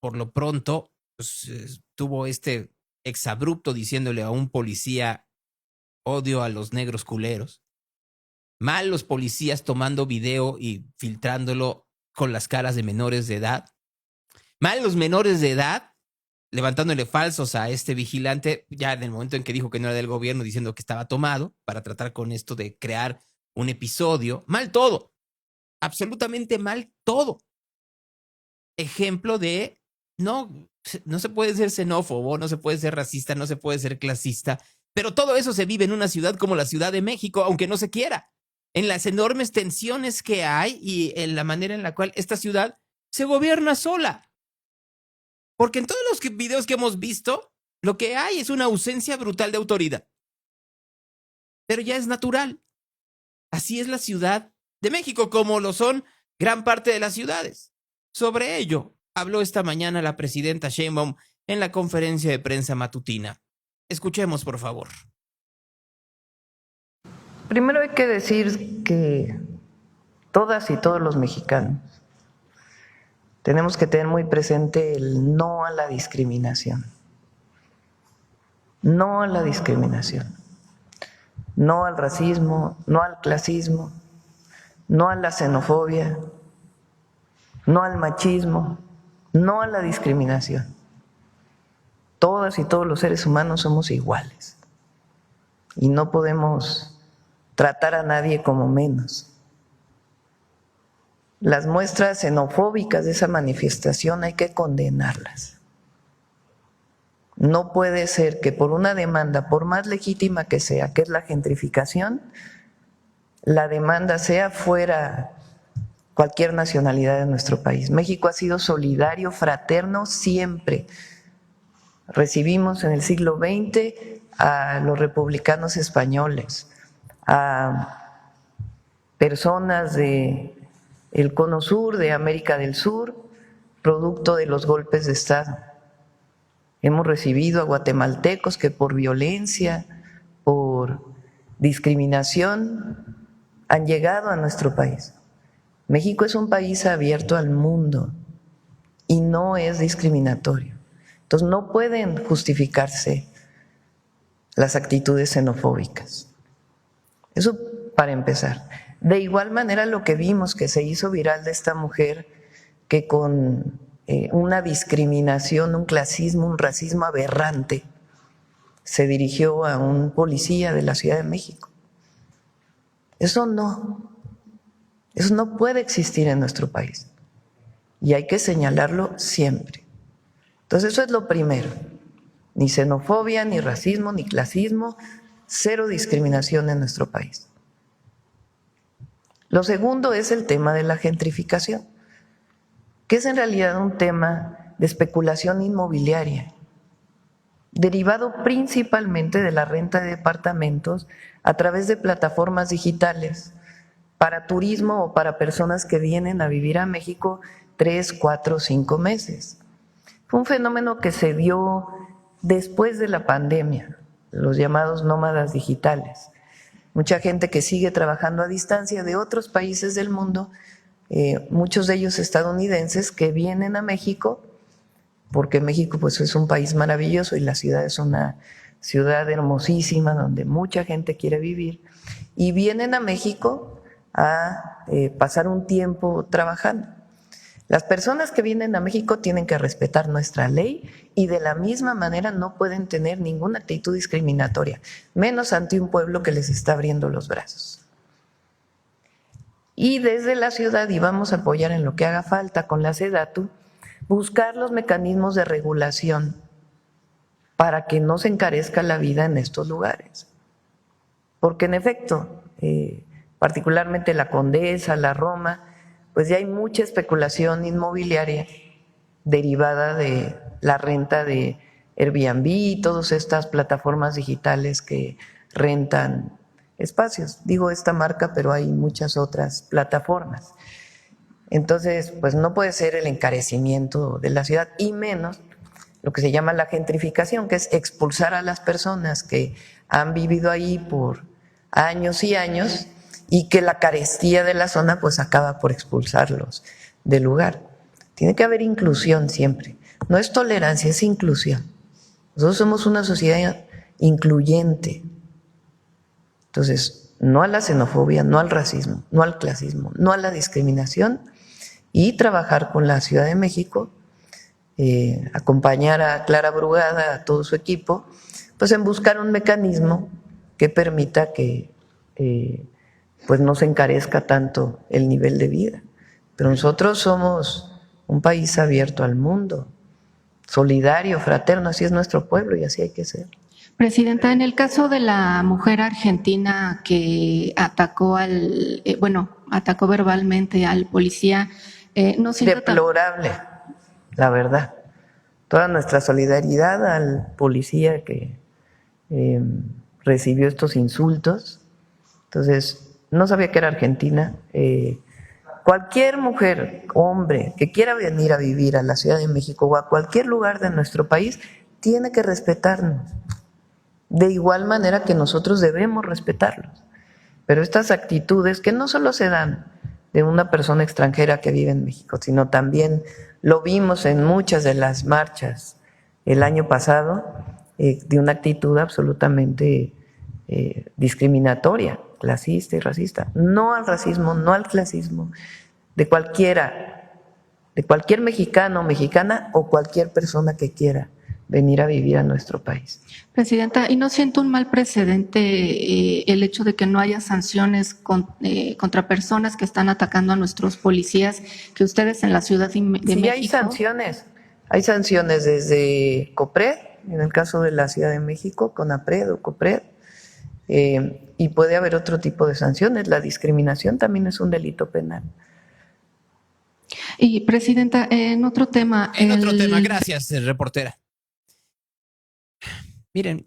por lo pronto pues, tuvo este exabrupto diciéndole a un policía: odio a los negros culeros. Mal los policías tomando video y filtrándolo con las caras de menores de edad. Mal los menores de edad levantándole falsos a este vigilante ya en el momento en que dijo que no era del gobierno, diciendo que estaba tomado para tratar con esto de crear un episodio. Mal todo. Absolutamente mal todo. Ejemplo de no se puede ser xenófobo, no se puede ser racista, no se puede ser clasista, pero todo eso se vive en una ciudad como la Ciudad de México, aunque no se quiera. En las enormes tensiones que hay y en la manera en la cual esta ciudad se gobierna sola. Porque en todos los videos que hemos visto, lo que hay es una ausencia brutal de autoridad. Pero ya es natural. Así es la Ciudad de México, como lo son gran parte de las ciudades. Sobre ello habló esta mañana la presidenta Sheinbaum en la conferencia de prensa matutina. Escuchemos, por favor. Primero hay que decir que todas y todos los mexicanos tenemos que tener muy presente el no a la discriminación. No a la discriminación. No al racismo, no al clasismo, no a la xenofobia, no al machismo, no a la discriminación. Todas y todos los seres humanos somos iguales y no podemos tratar a nadie como menos. Las muestras xenofóbicas de esa manifestación hay que condenarlas. No puede ser que por una demanda, por más legítima que sea, que es la gentrificación, la demanda sea fuera cualquier nacionalidad de nuestro país. México ha sido solidario, fraterno siempre. Recibimos en el siglo XX a los republicanos españoles, a personas del Cono Sur, de América del Sur, producto de los golpes de Estado. Hemos recibido a guatemaltecos que por violencia, por discriminación, han llegado a nuestro país. México es un país abierto al mundo y no es discriminatorio. Entonces no pueden justificarse las actitudes xenofóbicas. Eso para empezar. De igual manera lo que vimos que se hizo viral de esta mujer que con una discriminación, un clasismo, un racismo aberrante se dirigió a un policía de la Ciudad de México. Eso no puede existir en nuestro país y hay que señalarlo siempre. Entonces eso es lo primero, ni xenofobia, ni racismo, ni clasismo, cero discriminación en nuestro país. Lo segundo es el tema de la gentrificación, que es en realidad un tema de especulación inmobiliaria, derivado principalmente de la renta de departamentos a través de plataformas digitales para turismo o para personas que vienen a vivir a México 3, 4, 5 meses. Fue un fenómeno que se dio después de la pandemia, los llamados nómadas digitales. Mucha gente que sigue trabajando a distancia de otros países del mundo, muchos de ellos estadounidenses, que vienen a México, porque México pues, es un país maravilloso y la ciudad es una ciudad hermosísima donde mucha gente quiere vivir, y vienen a México a pasar un tiempo trabajando. Las personas que vienen a México tienen que respetar nuestra ley y de la misma manera no pueden tener ninguna actitud discriminatoria, menos ante un pueblo que les está abriendo los brazos. Y desde la ciudad, y vamos a apoyar en lo que haga falta con la SEDATU, buscar los mecanismos de regulación para que no se encarezca la vida en estos lugares. Porque en efecto, particularmente la Condesa, la Roma, pues ya hay mucha especulación inmobiliaria derivada de la renta de Airbnb y todas estas plataformas digitales que rentan espacios. Digo esta marca, pero hay muchas otras plataformas. Entonces, pues no puede ser el encarecimiento de la ciudad y menos lo que se llama la gentrificación, que es expulsar a las personas que han vivido ahí por años y años y que la carestía de la zona pues acaba por expulsarlos del lugar. Tiene que haber inclusión siempre. No es tolerancia, es inclusión. Nosotros somos una sociedad incluyente. Entonces, no a la xenofobia, no al racismo, no al clasismo, no a la discriminación, y trabajar con la Ciudad de México, acompañar a Clara Brugada, a todo su equipo, pues en buscar un mecanismo que permita que pues no se encarezca tanto el nivel de vida. Pero nosotros somos un país abierto al mundo, solidario, fraterno, así es nuestro pueblo y así hay que ser. Presidenta, en el caso de la mujer argentina que atacó atacó verbalmente al policía, ¿no siente deplorable, la verdad. Toda nuestra solidaridad al policía que recibió estos insultos. Entonces, no sabía que era argentina. Cualquier mujer, hombre, que quiera venir a vivir a la Ciudad de México o a cualquier lugar de nuestro país, tiene que respetarnos. de igual manera que nosotros debemos respetarlos. Pero estas actitudes que no solo se dan de una persona extranjera que vive en México, sino también lo vimos en muchas de las marchas el año pasado, de una actitud absolutamente discriminatoria, clasista y racista. No al racismo, no al clasismo, de cualquiera, de cualquier mexicano o mexicana o cualquier persona que quiera venir a vivir a nuestro país. Presidenta, ¿y no siento un mal precedente el hecho de que no haya sanciones contra personas que están atacando a nuestros policías, que ustedes en la Ciudad de México? Sí, hay sanciones desde COPRED, en el caso de la Ciudad de México, CONAPRED o COPRED, y puede haber otro tipo de sanciones. La discriminación también es un delito penal. Y, Presidenta, en otro tema... Gracias, reportera. Miren,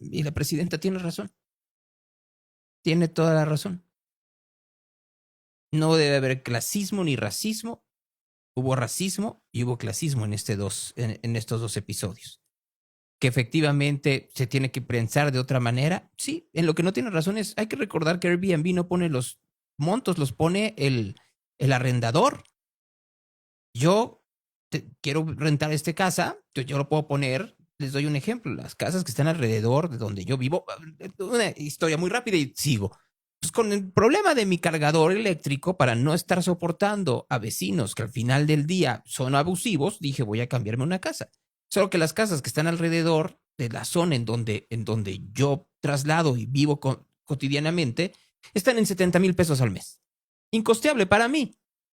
y la presidenta tiene razón. Tiene toda la razón. No debe haber clasismo ni racismo. Hubo racismo y hubo clasismo en estos dos episodios. Que efectivamente se tiene que pensar de otra manera. Sí, en lo que no tiene razón es, hay que recordar que Airbnb no pone los montos, los pone el arrendador. Yo quiero rentar esta casa, yo lo puedo poner. Les doy un ejemplo, las casas que están alrededor de donde yo vivo, una historia muy rápida y sigo. Pues con el problema de mi cargador eléctrico, para no estar soportando a vecinos que al final del día son abusivos, dije voy a cambiarme una casa. Solo que las casas que están alrededor de la zona en donde yo traslado y vivo cotidianamente, están en 70,000 pesos al mes. Incosteable para mí.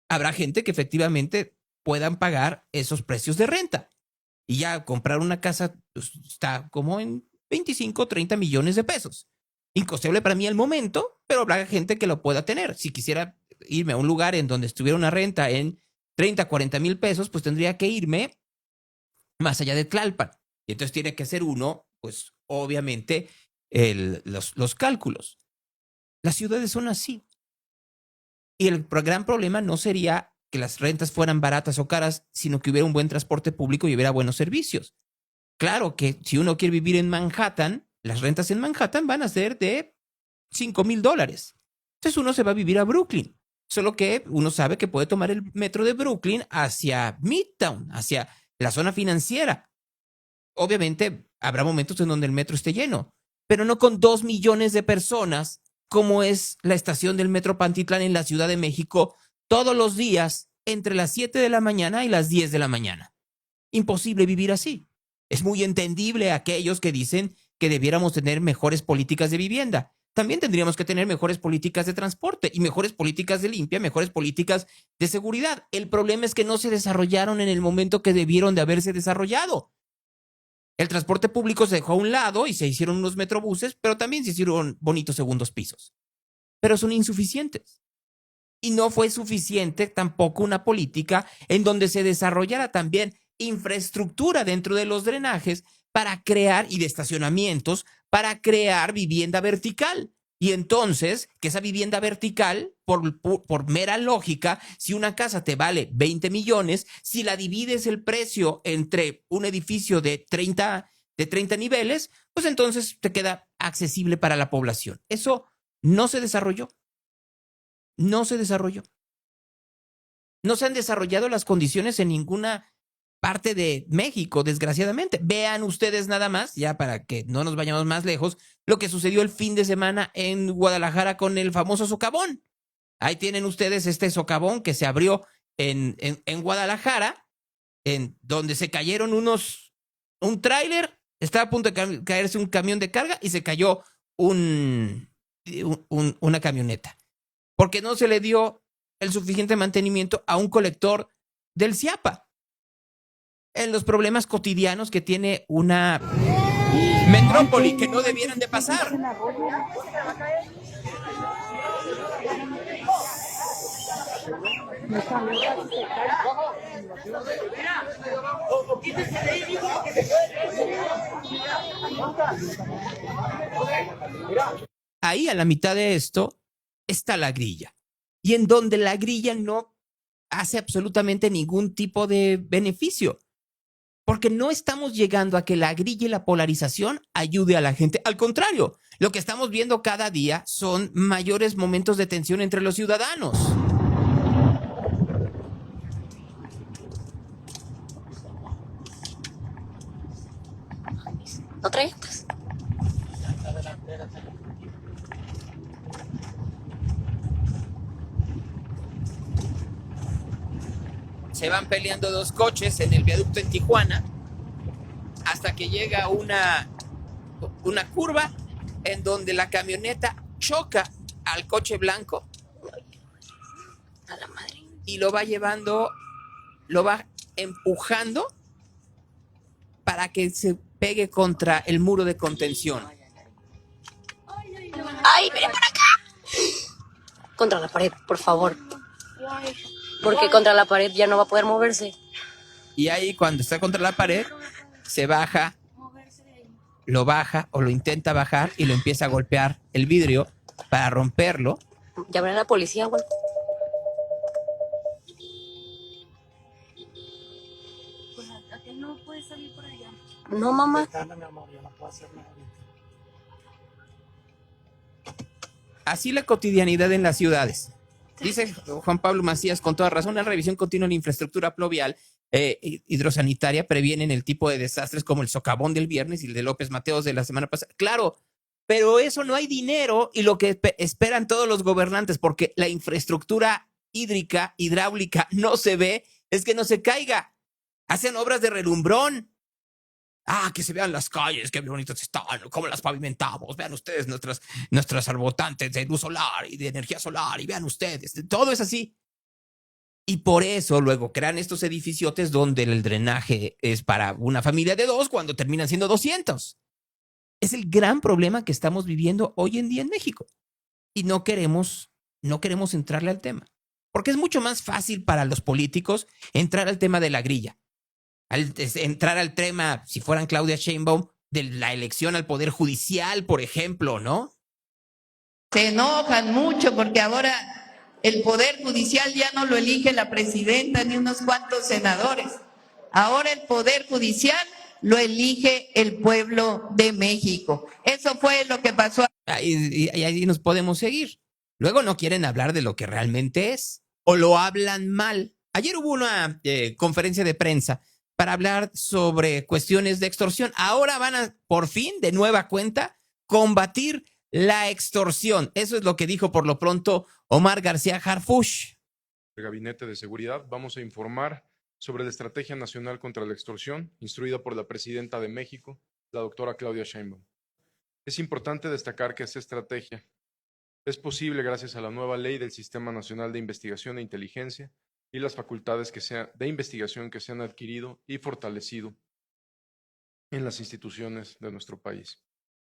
Habrá gente que efectivamente puedan pagar esos precios de renta. Y ya comprar una casa pues, está como en 25, 30 millones de pesos. Incosteable para mí al momento, pero habrá gente que lo pueda tener. Si quisiera irme a un lugar en donde estuviera una renta en 30, 40 mil pesos, pues tendría que irme más allá de Tlalpan. Y entonces tiene que hacer uno, pues obviamente, los cálculos. Las ciudades son así. Y el gran problema no sería que las rentas fueran baratas o caras, sino que hubiera un buen transporte público y hubiera buenos servicios. Claro que si uno quiere vivir en Manhattan, las rentas en Manhattan van a ser de $5,000. Entonces uno se va a vivir a Brooklyn. Solo que uno sabe que puede tomar el metro de Brooklyn hacia Midtown, hacia la zona financiera. Obviamente habrá momentos en donde el metro esté lleno, pero no con 2 millones de personas, como es la estación del Metro Pantitlán en la Ciudad de México, todos los días entre las 7 de la mañana y las 10 de la mañana. Imposible vivir así. Es muy entendible a aquellos que dicen que debiéramos tener mejores políticas de vivienda. También tendríamos que tener mejores políticas de transporte y mejores políticas de limpia, mejores políticas de seguridad. El problema es que no se desarrollaron en el momento que debieron de haberse desarrollado. El transporte público se dejó a un lado y se hicieron unos metrobuses, pero también se hicieron bonitos segundos pisos. Pero son insuficientes. Y no fue suficiente tampoco una política en donde se desarrollara también infraestructura dentro de los drenajes para crear y de estacionamientos para crear vivienda vertical. Y entonces, que esa vivienda vertical, por mera lógica, si una casa te vale 20 millones, si la divides el precio entre un edificio de 30 niveles, pues entonces te queda accesible para la población. Eso no se desarrolló. No se desarrolló. No se han desarrollado las condiciones en ninguna parte de México, desgraciadamente. Vean ustedes nada más, ya para que no nos vayamos más lejos, lo que sucedió el fin de semana en Guadalajara con el famoso socavón. Ahí tienen ustedes este socavón que se abrió en Guadalajara, en donde se cayeron un tráiler, estaba a punto de caerse un camión de carga y se cayó una camioneta. Porque no se le dio el suficiente mantenimiento a un colector del CIAPA. En los problemas cotidianos que tiene una metrópoli que no debieran de pasar. Ahí a la mitad de esto está la grilla. Y en donde la grilla no hace absolutamente ningún tipo de beneficio. Porque no estamos llegando a que la grilla y la polarización ayude a la gente. Al contrario, lo que estamos viendo cada día son mayores momentos de tensión entre los ciudadanos. ¿No traes? Se van peleando dos coches en el viaducto en Tijuana hasta que llega una curva en donde la camioneta choca al coche blanco A la madre. y lo va llevando, lo va empujando para que se pegue contra el muro de contención. ¡Ay, ven para acá! Contra la pared, por favor. Porque contra la pared ya no va a poder moverse. Y ahí cuando está contra la pared, se baja, lo baja o lo intenta bajar y lo empieza a golpear el vidrio para romperlo. Llamaré a la policía, güey. No puedes salir por allá. No, mamá. Así la cotidianidad en las ciudades. Dice Juan Pablo Macías con toda razón, una revisión continua en la infraestructura pluvial hidrosanitaria previenen el tipo de desastres como el socavón del viernes y el de López Mateos de la semana pasada. Claro, pero eso no hay dinero y lo que esperan todos los gobernantes, porque la infraestructura hidráulica no se ve, es que no se caiga. Hacen obras de relumbrón. Que se vean las calles, qué bonitas están, cómo las pavimentamos. Vean ustedes nuestras arbotantes de luz solar y de energía solar, y vean ustedes, todo es así. Y por eso luego crean estos edificiotes donde el drenaje es para una familia de 2 cuando terminan siendo 200. Es el gran problema que estamos viviendo hoy en día en México. Y no queremos entrarle al tema. Porque es mucho más fácil para los políticos entrar al tema de la grilla. Entrar al tema, si fueran Claudia Sheinbaum, de la elección al Poder Judicial, por ejemplo, ¿no? Se enojan mucho porque ahora el Poder Judicial ya no lo elige la presidenta ni unos cuantos senadores. Ahora el Poder Judicial lo elige el pueblo de México. Eso fue lo que pasó. Y ahí nos podemos seguir. Luego no quieren hablar de lo que realmente es o lo hablan mal. Ayer hubo una conferencia de prensa para hablar sobre cuestiones de extorsión. Ahora van a, por fin, de nueva cuenta, combatir la extorsión. Eso es lo que dijo por lo pronto Omar García Harfuch. El Gabinete de Seguridad vamos a informar sobre la Estrategia Nacional contra la Extorsión, instruida por la Presidenta de México, la doctora Claudia Sheinbaum. Es importante destacar que esta estrategia es posible gracias a la nueva ley del Sistema Nacional de Investigación e Inteligencia y las facultades de investigación que se han adquirido y fortalecido en las instituciones de nuestro país.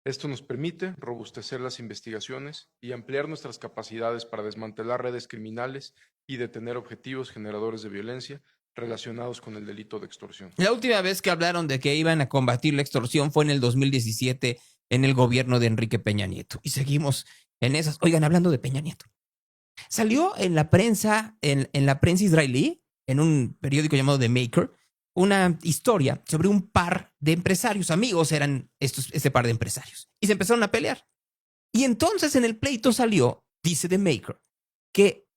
Esto nos permite robustecer las investigaciones y ampliar nuestras capacidades para desmantelar redes criminales y detener objetivos generadores de violencia relacionados con el delito de extorsión. La última vez que hablaron de que iban a combatir la extorsión fue en el 2017 en el gobierno de Enrique Peña Nieto. Y seguimos en esas. Oigan, hablando de Peña Nieto. Salió en la prensa, en la prensa israelí, en un periódico llamado The Maker, una historia sobre un par de empresarios, amigos eran este par de empresarios, y se empezaron a pelear. Y entonces en el pleito salió, dice The Maker, que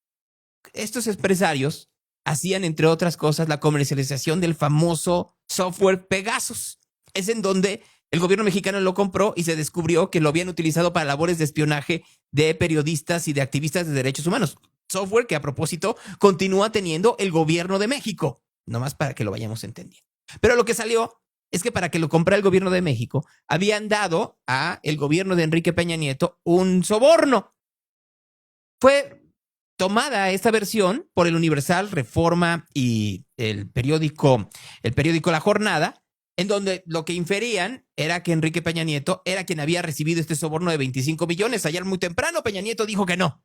estos empresarios hacían, entre otras cosas, la comercialización del famoso software Pegasus. Es en donde el gobierno mexicano lo compró y se descubrió que lo habían utilizado para labores de espionaje de periodistas y de activistas de derechos humanos. Software que, a propósito, continúa teniendo el gobierno de México. Nomás para que lo vayamos entendiendo. Pero lo que salió es que para que lo comprara el gobierno de México, habían dado a el gobierno de Enrique Peña Nieto un soborno. Fue tomada esta versión por el Universal, Reforma y el periódico La Jornada, en donde lo que inferían era que Enrique Peña Nieto era quien había recibido este soborno de 25 millones. Ayer muy temprano Peña Nieto dijo que no.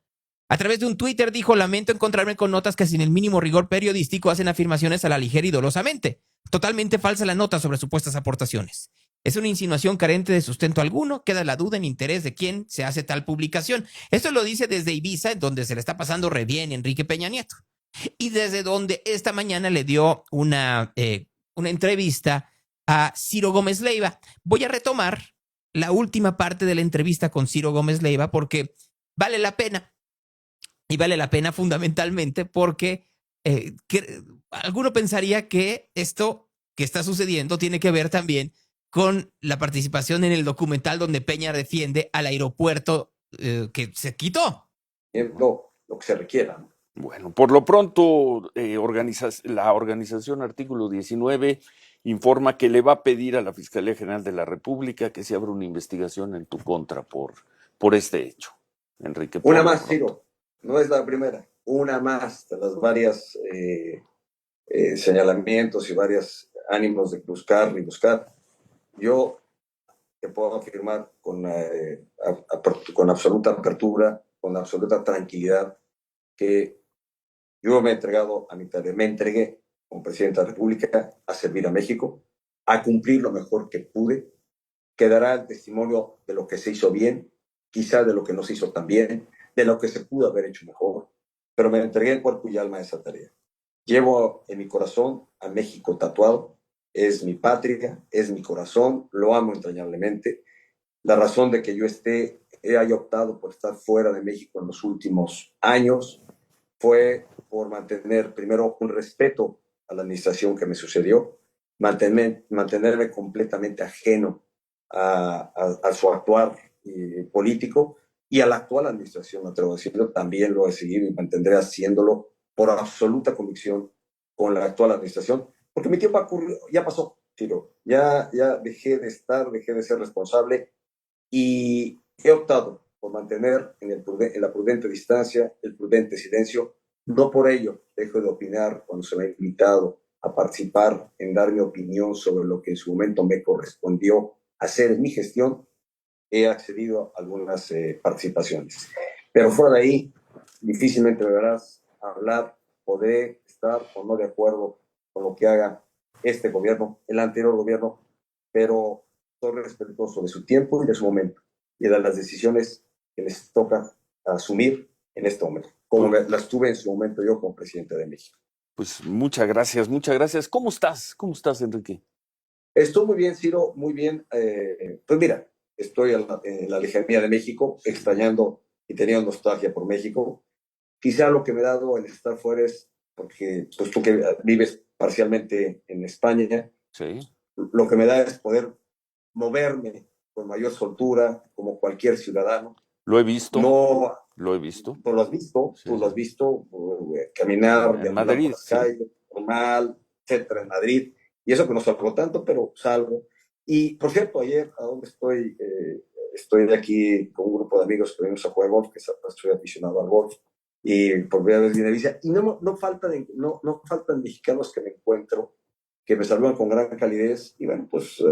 A través de un Twitter dijo: lamento encontrarme con notas que sin el mínimo rigor periodístico hacen afirmaciones a la ligera y dolosamente. Totalmente falsa la nota sobre supuestas aportaciones. Es una insinuación carente de sustento alguno. Queda la duda en interés de quién se hace tal publicación. Esto lo dice desde Ibiza, en donde se le está pasando re bien Enrique Peña Nieto. Y desde donde esta mañana le dio una una entrevista a Ciro Gómez Leiva. Voy a retomar la última parte de la entrevista con Ciro Gómez Leiva porque vale la pena. Y vale la pena fundamentalmente porque alguno pensaría que esto que está sucediendo tiene que ver también con la participación en el documental donde Peña defiende al aeropuerto que se quitó. Lo que se requiera. Bueno, por lo pronto, la organización Artículo 19 informa que le va a pedir a la Fiscalía General de la República que se abra una investigación en tu contra por este hecho. Enrique. Una más, Ciro. No es la primera. Una más de las varias señalamientos y varios ánimos de buscar y buscar. Yo te puedo afirmar con absoluta apertura, con absoluta tranquilidad, que yo me he entregado a mi tarea, me entregué como presidente de la República a servir a México, a cumplir lo mejor que pude. Quedará el testimonio de lo que se hizo bien, quizá de lo que no se hizo tan bien, de lo que se pudo haber hecho mejor, pero me entregué en cuerpo y alma a esa tarea. Llevo en mi corazón a México tatuado, es mi patria, es mi corazón, lo amo entrañablemente. La razón de que yo haya optado por estar fuera de México en los últimos años fue por mantener primero un respeto a la administración que me sucedió, mantenerme completamente ajeno a su actuar político, y a la actual administración, me atrevo a decirlo, también lo he seguido y mantendré haciéndolo por absoluta convicción con la actual administración, porque mi tiempo ya pasó, Ciro. Ya dejé de ser responsable y he optado por mantener en la prudente distancia, el prudente silencio. No por ello dejo de opinar cuando se me ha invitado a participar en dar mi opinión sobre lo que en su momento me correspondió hacer en mi gestión. He accedido a algunas participaciones. Pero fuera de ahí, difícilmente me verás hablar, podré estar o no de acuerdo con lo que haga este gobierno, el anterior gobierno, pero soy respetuoso de su tiempo y de su momento, y de las decisiones que les toca asumir en este momento, como las tuve en su momento yo como presidente de México. Pues muchas gracias, muchas gracias. ¿Cómo estás? ¿Cómo estás, Enrique? Estoy muy bien, Ciro, muy bien. Pues mira, estoy en la lejanía de México, extrañando y teniendo nostalgia por México. Quizá lo que me ha dado el estar fuera es porque pues, tú que vives parcialmente en España, sí, lo que me da es poder moverme con mayor soltura, como cualquier ciudadano. Lo he visto. No, lo he visto. Tú lo has visto, sí, tú lo has visto, caminar en Madrid, por las calles, normal, etcétera, en Madrid. Y eso que no salgo tanto, pero salgo. Y, por cierto, ayer, ¿a dónde estoy? Estoy aquí con un grupo de amigos que venimos a jugar golf, que soy aficionado al golf, y por primera vez vine a Ibiza. Y no faltan mexicanos que me encuentro, que me saludan con gran calidez. Y bueno, pues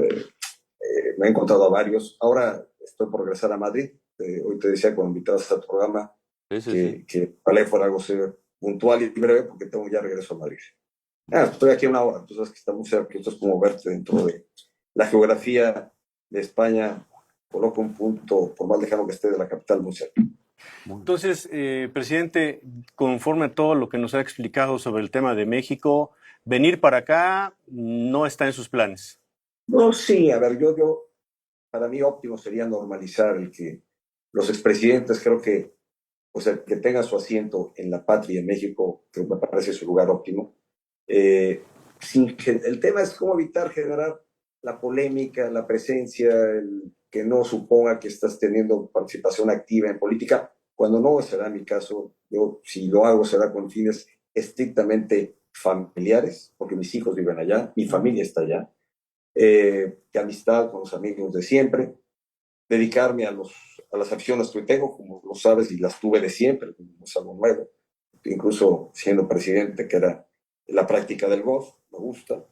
me he encontrado a varios. Ahora estoy por regresar a Madrid. Hoy te decía cuando invitabas a tu programa que ojalá fuera algo ser puntual y breve, porque tengo ya regreso a Madrid. Estoy aquí a una hora, tú sabes que está muy cerca, esto es como verte dentro de la geografía de España, coloca un punto, por más lejano que esté, de la capital muy cerca. Entonces, presidente, conforme a todo lo que nos ha explicado sobre el tema de México, venir para acá no está en sus planes. No, sí, a ver, yo para mí óptimo sería normalizar el que los expresidentes, creo que, o sea, que tengan su asiento en la patria en México, creo que me parece su lugar óptimo. El tema es cómo evitar generar la polémica, la presencia, el que no suponga que estás teniendo participación activa en política, cuando no será mi caso. Yo, si lo hago, será con fines estrictamente familiares, porque mis hijos viven allá, mi familia está allá, de amistad con los amigos de siempre, dedicarme a las aficiones que tengo, como lo sabes, y las tuve de siempre, no es algo nuevo, incluso siendo presidente, que era la práctica del golf, me gusta.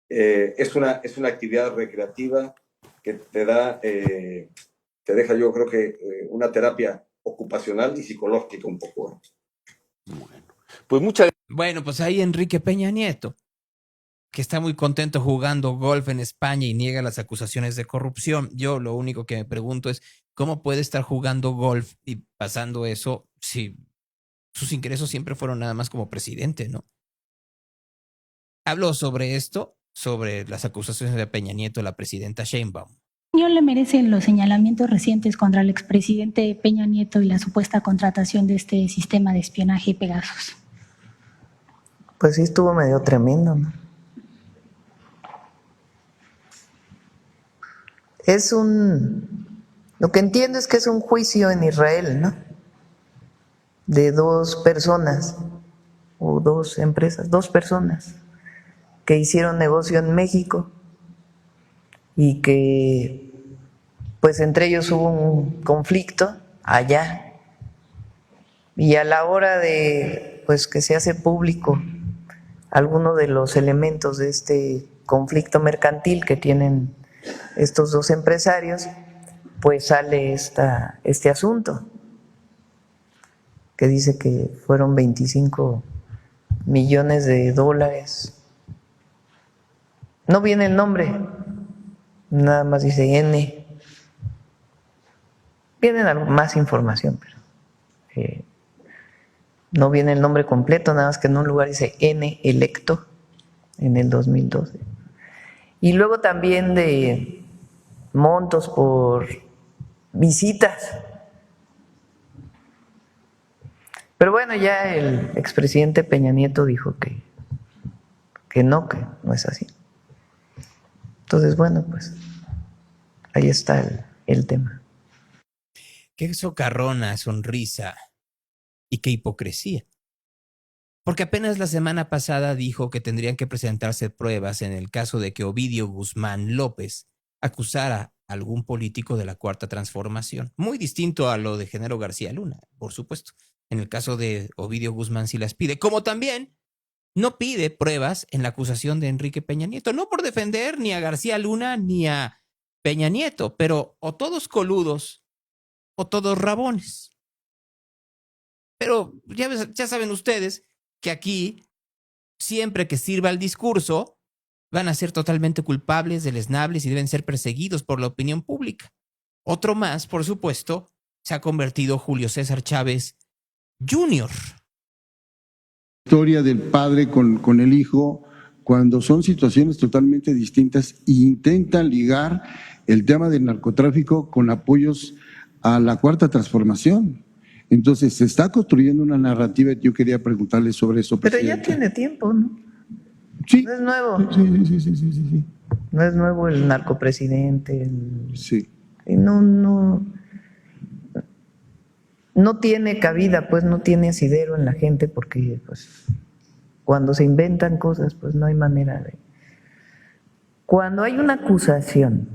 Es una actividad recreativa que te deja, yo creo que una terapia ocupacional y psicológica un poco. Bueno, pues ahí Enrique Peña Nieto, que está muy contento jugando golf en España y niega las acusaciones de corrupción. Yo lo único que me pregunto es cómo puede estar jugando golf y pasando eso si sus ingresos siempre fueron nada más como presidente, ¿no? Habló sobre esto, sobre las acusaciones de Peña Nieto a la presidenta Sheinbaum. ¿No le merecen los señalamientos recientes contra el expresidente Peña Nieto y la supuesta contratación de este sistema de espionaje Pegasus? Pues sí estuvo medio tremendo, ¿no? Lo que entiendo es que es un juicio en Israel, ¿no? De dos personas, o dos empresas, dos personas que hicieron negocio en México y que, pues entre ellos hubo un conflicto allá. Y a la hora de, pues que se hace público alguno de los elementos de este conflicto mercantil que tienen estos dos empresarios, pues sale este asunto que dice que fueron 25 millones de dólares. No viene el nombre, nada más dice N. Viene más información, pero no viene el nombre completo, nada más que en un lugar dice N electo en el 2012. Y luego también de montos por visitas. Pero bueno, ya el expresidente Peña Nieto dijo que no es así. Entonces, bueno, pues ahí está el tema. Qué socarrona sonrisa y qué hipocresía. Porque apenas la semana pasada dijo que tendrían que presentarse pruebas en el caso de que Ovidio Guzmán López acusara a algún político de la Cuarta Transformación. Muy distinto a lo de Genaro García Luna, por supuesto. En el caso de Ovidio Guzmán sí las pide. Como también no pide pruebas en la acusación de Enrique Peña Nieto. No por defender ni a García Luna ni a Peña Nieto, pero o todos coludos o todos rabones. Pero ya saben ustedes que aquí, siempre que sirva el discurso, van a ser totalmente culpables, deleznables y deben ser perseguidos por la opinión pública. Otro más, por supuesto, se ha convertido Julio César Chávez Jr. Historia del padre con el hijo, cuando son situaciones totalmente distintas e intentan ligar el tema del narcotráfico con apoyos a la Cuarta Transformación. Entonces, se está construyendo una narrativa y yo quería preguntarle sobre eso. Pero presidente. ya tiene tiempo, ¿no? Sí. No es nuevo. Sí. No es nuevo el narcopresidente. Sí. Y no tiene cabida, pues no tiene asidero en la gente porque pues cuando se inventan cosas, pues no hay manera de... Cuando hay una acusación,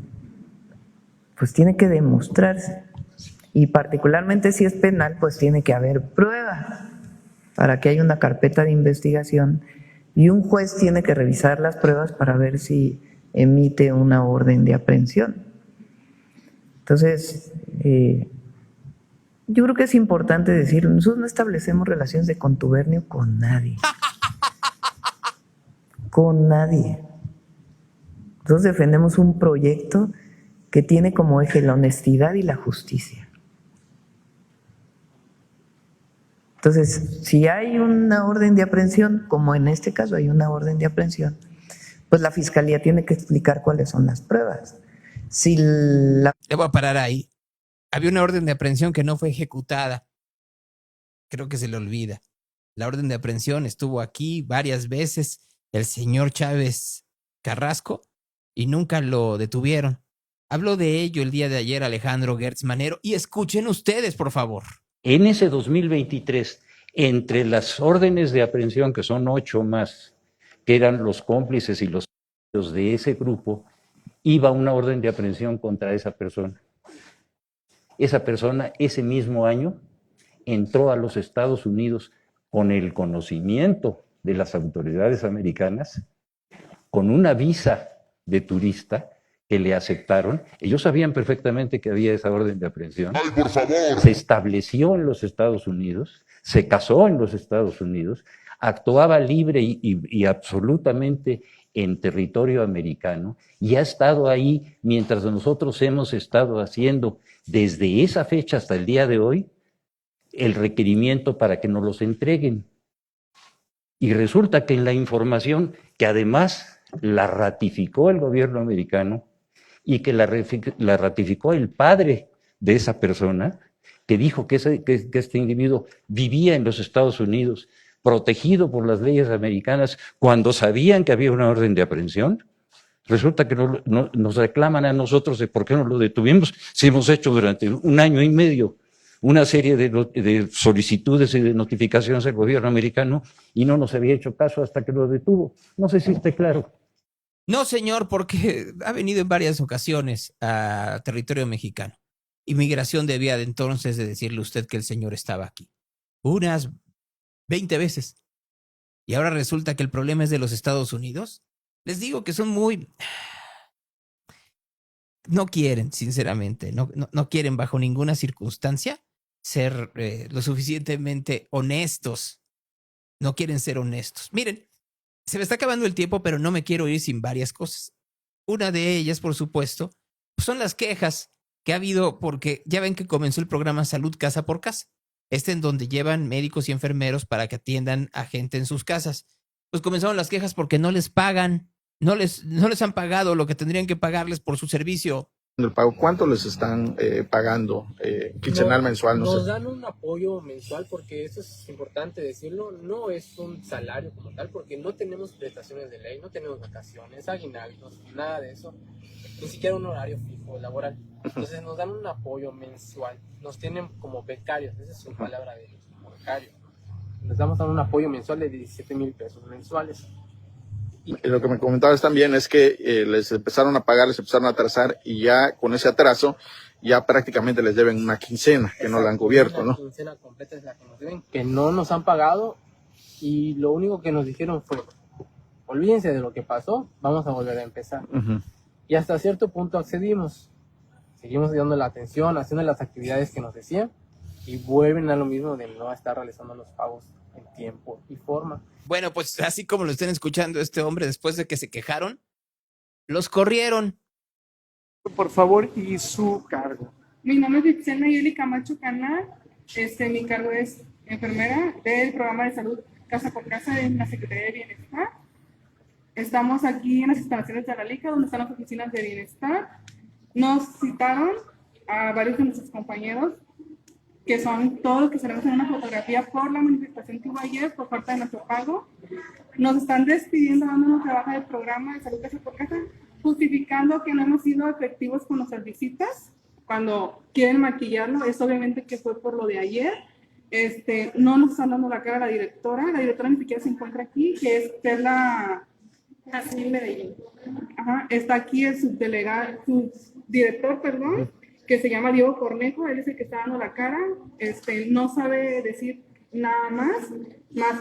pues tiene que demostrarse. Y particularmente si es penal, pues tiene que haber pruebas para que haya una carpeta de investigación y un juez tiene que revisar las pruebas para ver si emite una orden de aprehensión. Entonces, yo creo que es importante decirlo, nosotros no establecemos relaciones de contubernio con nadie. Con nadie. Nosotros defendemos un proyecto que tiene como eje la honestidad y la justicia. Entonces, si hay una orden de aprehensión, como en este caso hay una orden de aprehensión, pues la Fiscalía tiene que explicar cuáles son las pruebas. Le voy a parar ahí. Había una orden de aprehensión que no fue ejecutada. Creo que se le olvida. La orden de aprehensión estuvo aquí varias veces el señor Chávez Carrasco y nunca lo detuvieron. Habló de ello el día de ayer Alejandro Gertz Manero y escuchen ustedes, por favor. En ese 2023, entre las órdenes de aprehensión, que son 8 más, que eran los cómplices y los de ese grupo, iba una orden de aprehensión contra esa persona. Esa persona ese mismo año entró a los Estados Unidos con el conocimiento de las autoridades americanas, con una visa de turista que le aceptaron. Ellos sabían perfectamente que había esa orden de aprehensión. ¡Ay, por favor! Se estableció en los Estados Unidos, se casó en los Estados Unidos, actuaba libre y absolutamente en territorio americano y ha estado ahí mientras nosotros hemos estado haciendo desde esa fecha hasta el día de hoy el requerimiento para que nos los entreguen. Y resulta que en la información que además la ratificó el gobierno americano y que la ratificó el padre de esa persona, que dijo que este individuo vivía en los Estados Unidos, protegido por las leyes americanas, cuando sabían que había una orden de aprehensión. Resulta que nos reclaman a nosotros de por qué no lo detuvimos, si hemos hecho durante 1 año y medio una serie de solicitudes y de notificaciones al gobierno americano y no nos había hecho caso hasta que lo detuvo. No sé si esté claro. No, señor, porque ha venido en varias ocasiones a territorio mexicano. Inmigración debía de entonces de decirle a usted que el señor estaba aquí. Unas 20 veces. Y ahora resulta que el problema es de los Estados Unidos. Les digo que son muy... No quieren, sinceramente, no quieren bajo ninguna circunstancia ser lo suficientemente honestos. No quieren ser honestos. Miren, se me está acabando el tiempo, pero no me quiero ir sin varias cosas. Una de ellas, por supuesto, son las quejas que ha habido porque ya ven que comenzó el programa Salud Casa por Casa. En donde llevan médicos y enfermeros para que atiendan a gente en sus casas. Pues comenzaron las quejas porque no les pagan. No les han pagado lo que tendrían que pagarles por su servicio. El pago, ¿cuánto les están pagando? Quincenal, mensual, no sé. Nos dan un apoyo mensual porque eso es importante decirlo, no es un salario como tal porque no tenemos prestaciones de ley, no tenemos vacaciones, aguinaldos, nada de eso, ni siquiera un horario fijo laboral. Entonces nos dan un apoyo mensual, nos tienen como becarios, esa es su palabra de ellos, como becarios. Nos damos un apoyo mensual de 17,000 pesos mensuales. Lo que me comentabas también es que les empezaron a pagar, les empezaron a atrasar y ya con ese atraso ya prácticamente les deben una quincena que no la han cubierto, ¿no? Una quincena completa es la que nos deben, que no nos han pagado y lo único que nos dijeron fue, olvídense de lo que pasó, vamos a volver a empezar. Y hasta cierto punto accedimos, seguimos dando la atención, haciendo las actividades que nos decían y vuelven a lo mismo de no estar realizando los pagos en tiempo y forma. Bueno, pues así como lo estén escuchando este hombre, después de que se quejaron, los corrieron. Por favor, y su cargo. Mi nombre es Itzel Nayeli Camacho Canal. Mi cargo es enfermera del programa de salud Casa por Casa en la Secretaría de Bienestar. Estamos aquí en las instalaciones de la LICA, donde están las oficinas de bienestar. Nos citaron a varios de nuestros compañeros, que son todos los que salimos en una fotografía por la manifestación que hubo ayer por falta de nuestro pago. Nos están despidiendo, dándonos de baja del programa de salud Casa por Casa, justificando que no hemos sido efectivos con nuestras visitas. Cuando quieren maquillarlo, es obviamente que fue por lo de ayer. No nos están dando la cara a la directora ni siquiera se encuentra aquí, que es la Jazmín Medellín. Está aquí el subdirector, que se llama Diego Cornejo, él es el que está dando la cara, no sabe decir nada más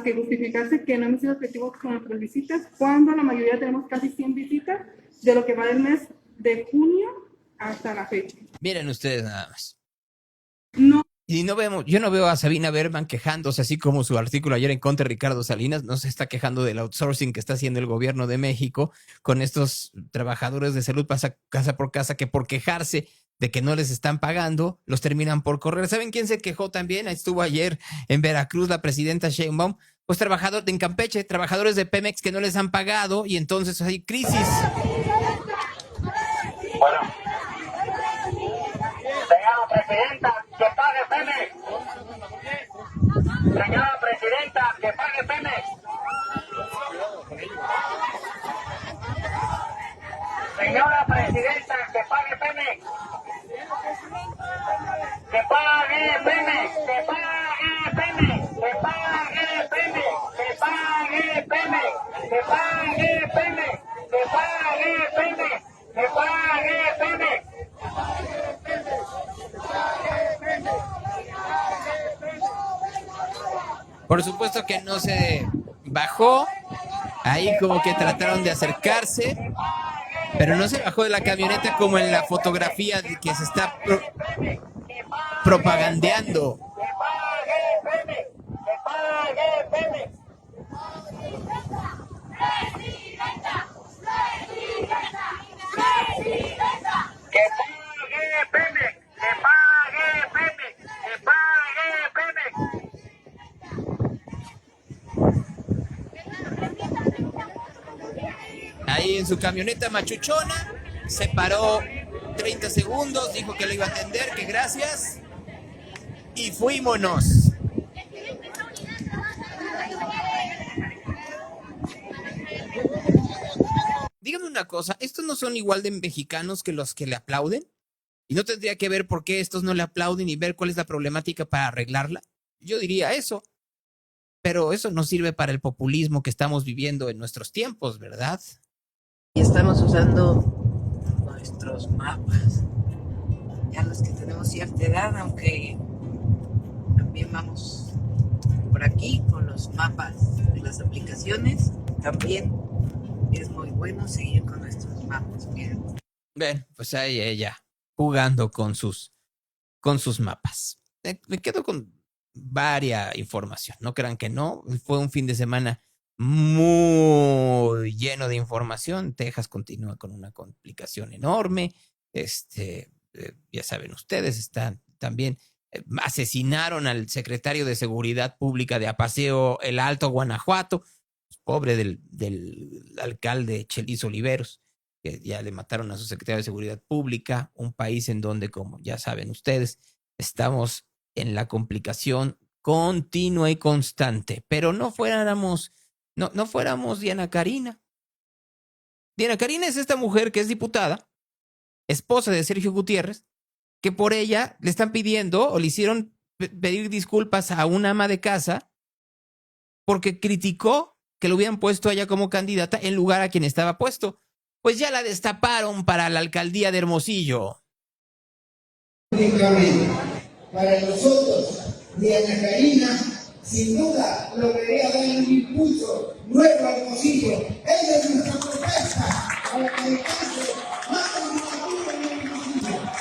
que justificarse que no hemos sido efectivos con nuestras visitas, cuando la mayoría tenemos casi 100 visitas de lo que va del mes de junio hasta la fecha. Miren ustedes nada más. No. Y yo no veo a Sabina Berman quejándose, así como su artículo ayer en contra de Ricardo Salinas, no se está quejando del outsourcing que está haciendo el gobierno de México con estos trabajadores de salud casa por casa, que por quejarse de que no les están pagando, los terminan por correr. ¿Saben quién se quejó también? Estuvo ayer en Veracruz la presidenta Sheinbaum, pues en Campeche, trabajadores de Pemex que no les han pagado y entonces hay crisis. Bueno. Señora presidenta, que pague Pemex. Señora presidenta, que pague Pemex. Señora presidenta, que pague Pemex. Que pague Pemex, que pague Pemex, que pague Pemex, que pague Pemex, que pague Pemex, que pague Pemex, que pague Pemex. Por supuesto que no se bajó, ahí como que trataron de acercarse, pero no se bajó de la camioneta como en la fotografía de que se está propagandeando. Ahí su camioneta machuchona, se paró 30 segundos, dijo que lo iba a atender, que gracias, y fuímonos. Dígame una cosa, ¿estos no son igual de mexicanos que los que le aplauden? ¿Y no tendría que ver por qué estos no le aplauden y ver cuál es la problemática para arreglarla? Yo diría eso. Pero eso no sirve para el populismo que estamos viviendo en nuestros tiempos, ¿verdad? Y estamos usando nuestros mapas. Ya los que tenemos cierta edad, aunque también vamos por aquí con los mapas de las aplicaciones, también es muy bueno seguir con nuestros mapas. Miren. Ven, pues ahí ella, jugando con sus mapas. Me quedo con varia información, no crean que no, fue un fin de semana muy lleno de información. Texas continúa con una complicación enorme, ya saben ustedes, están también, asesinaron al secretario de Seguridad Pública de Apaseo El Alto, Guanajuato, pobre del alcalde Chelis Oliveros, que ya le mataron a su secretario de Seguridad Pública, un país en donde, como ya saben ustedes, estamos en la complicación continua y constante, pero no fuéramos Diana Karina. Diana Karina es esta mujer que es diputada, esposa de Sergio Gutiérrez, que por ella le están pidiendo o le hicieron pedir disculpas a una ama de casa porque criticó que lo hubieran puesto a ella como candidata en lugar a quien estaba puesto. Pues ya la destaparon para la alcaldía de Hermosillo. Para nosotros, Diana Karina, sin duda, lograría dar un impulso nuevo a Hermosillo. Esa es nuestra propuesta para que alcance más legislatura en Hermosillo.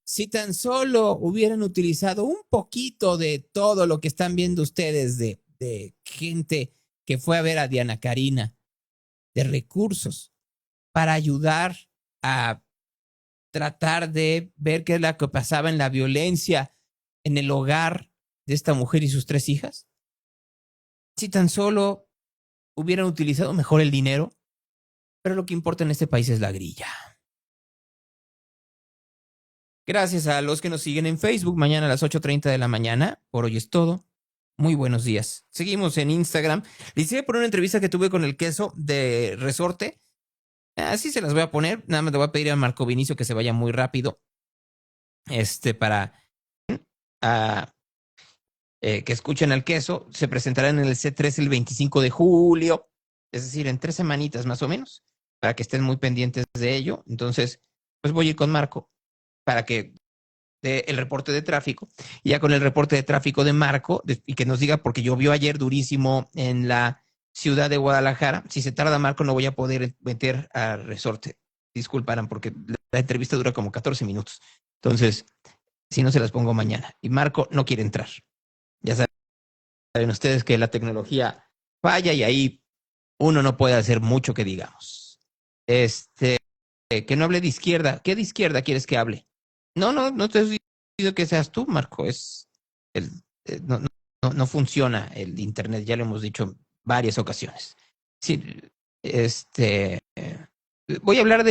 Si tan solo hubieran utilizado un poquito de todo lo que están viendo ustedes de gente que fue a ver a Diana Karina, de recursos, para ayudar a tratar de ver qué es lo que pasaba en la violencia en el hogar de esta mujer y sus 3 hijas. Si tan solo hubieran utilizado mejor el dinero, pero lo que importa en este país es la grilla. Gracias a los que nos siguen en Facebook, mañana a las 8:30 de la mañana. Por hoy es todo. Muy buenos días. Seguimos en Instagram. Les iba a poner una entrevista que tuve con el queso de Resorte. Así se las voy a poner. Nada más le voy a pedir a Marco Vinicio que se vaya muy rápido. Para que escuchen al queso. Se presentará en el C3 el 25 de julio. Es decir, en 3 semanitas más o menos. Para que estén muy pendientes de ello. Entonces, pues voy a ir con Marco para que dé el reporte de tráfico. Y ya con el reporte de tráfico de Marco, y que nos diga, porque llovió ayer durísimo en la ciudad de Guadalajara. Si se tarda Marco, no voy a poder meter a Resorte. Disculparán, porque la entrevista dura como 14 minutos. Entonces, si no, se las pongo mañana. Y Marco no quiere entrar. Ya saben ustedes que la tecnología falla y ahí uno no puede hacer mucho que digamos. Que no hable de izquierda. ¿Qué de izquierda quieres que hable? No te he dicho que seas tú, Marco. No funciona el internet, ya lo hemos dicho en varias ocasiones. Sí, voy a hablar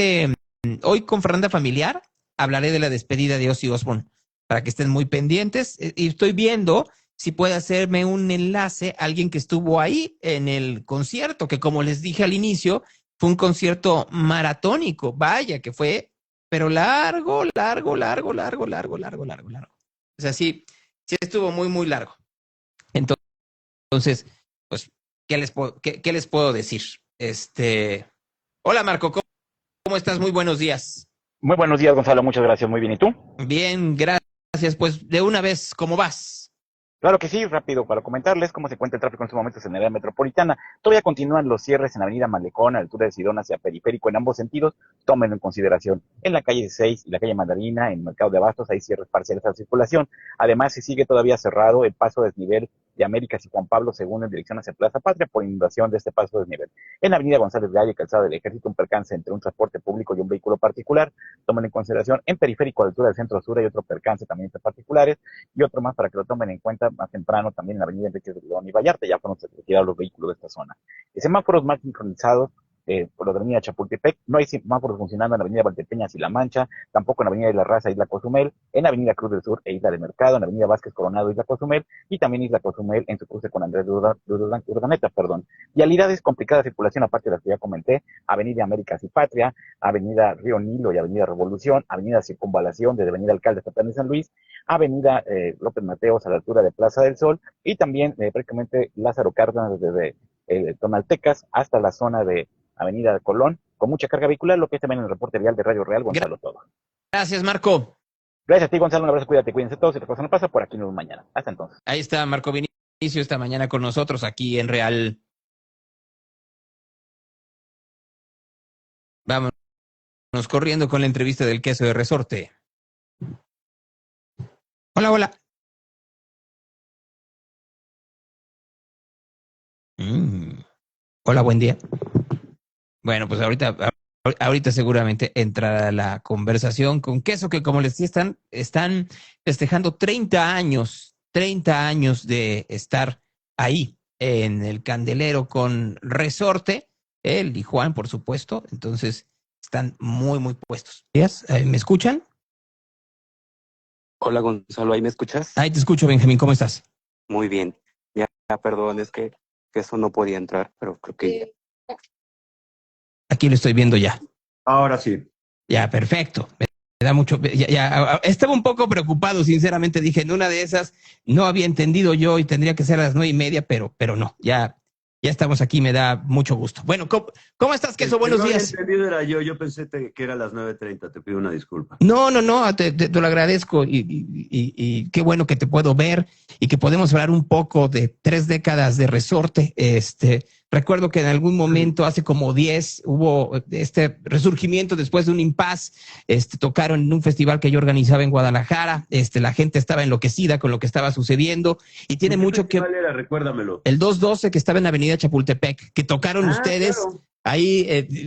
hoy con Fernanda Familiar, hablaré de la despedida de Ozzy Osbourne, para que estén muy pendientes. Y estoy viendo si puede hacerme un enlace alguien que estuvo ahí en el concierto, que como les dije al inicio, fue un concierto maratónico, vaya, que fue, pero largo. O sea, sí estuvo muy, muy largo. Entonces, pues, ¿qué les puedo decir? Hola, Marco, ¿cómo estás? Muy buenos días. Muy buenos días, Gonzalo, muchas gracias. Muy bien, ¿y tú? Bien, gracias. Pues, de una vez, ¿cómo vas? Claro que sí, rápido para comentarles cómo se encuentra el tráfico en estos momentos en la área metropolitana. Todavía continúan los cierres en Avenida Malecón, a la altura de Sidón hacia Periférico en ambos sentidos. Tómenlo en consideración. En la calle 6 y la calle Mandarina, en el Mercado de Abastos, hay cierres parciales a la circulación. Además, se sigue todavía cerrado el paso a desnivel de Américas y Juan Pablo II en dirección hacia Plaza Patria por inundación de este paso de desnivel. En Avenida González Gallo y Calzada del Ejército, un percance entre un transporte público y un vehículo particular. Tomen en consideración en Periférico a la altura del Centro Sur hay otro percance también entre particulares y otro más para que lo tomen en cuenta más temprano también en la Avenida Enrique de León y Vallarta. Ya fueron retirados los vehículos de esta zona. Semáforos más sincronizados por la avenida Chapultepec, no hay semáforos funcionando en la avenida Valdepeñas y La Mancha, tampoco en la avenida Isla Raza, Isla Cozumel, en la avenida Cruz del Sur e Isla de Mercado, en la avenida Vázquez Coronado, Isla Cozumel, y también Isla Cozumel en su cruce con Andrés Urdaneta, Vialidades complicadas de circulación, aparte de las que ya comenté, avenida Américas y Patria, avenida Río Nilo y avenida Revolución, avenida Circunvalación desde avenida Alcalde hasta Plan de San Luis, avenida López Mateos a la altura de Plaza del Sol, y también prácticamente Lázaro Cárdenas desde Tonaltecas hasta la zona de Avenida Colón, con mucha carga vehicular, lo que es también en el reporte vial de Radio Real, Gonzalo Todo. Gracias, Marco. Gracias a ti, Gonzalo, un abrazo, cuídate, cuídense todos, si otra cosa no pasa, por aquí nos vemos mañana. Hasta entonces. Ahí está Marco Vinicio esta mañana con nosotros aquí en Real. Vámonos corriendo con la entrevista del queso de resorte. Hola, hola. Hola, buen día. Bueno, pues ahorita seguramente entrará la conversación con queso, que como les decía, están festejando 30 años de estar ahí en el candelero con resorte, él y Juan, por supuesto. Entonces están muy, muy puestos. ¿Me escuchan? Hola Gonzalo, ¿ahí me escuchas? Ahí te escucho, Benjamín, ¿cómo estás? Muy bien. Ya, perdón, es que eso no podía entrar, pero creo que ya. Aquí lo estoy viendo ya. Ahora sí. Ya, perfecto. Me da mucho. Estaba un poco preocupado, sinceramente. Dije, en una de esas no había entendido yo y tendría que ser a las 9:30, pero no. Ya estamos aquí, me da mucho gusto. Bueno, ¿cómo estás, Queso? Buenos días. No había entendido era yo pensé que era a las 9:30, te pido una disculpa. No, te lo agradezco y qué bueno que te puedo ver y que podemos hablar un poco de 3 décadas de resorte. Recuerdo que en algún momento, hace como 10, hubo este resurgimiento después de un impasse. Tocaron en un festival que yo organizaba en Guadalajara. La gente estaba enloquecida con lo que estaba sucediendo y tiene mucho que... ¿Cuál era? Recuérdamelo. El 212 que estaba en Avenida Chapultepec, que tocaron ustedes. Claro. Ahí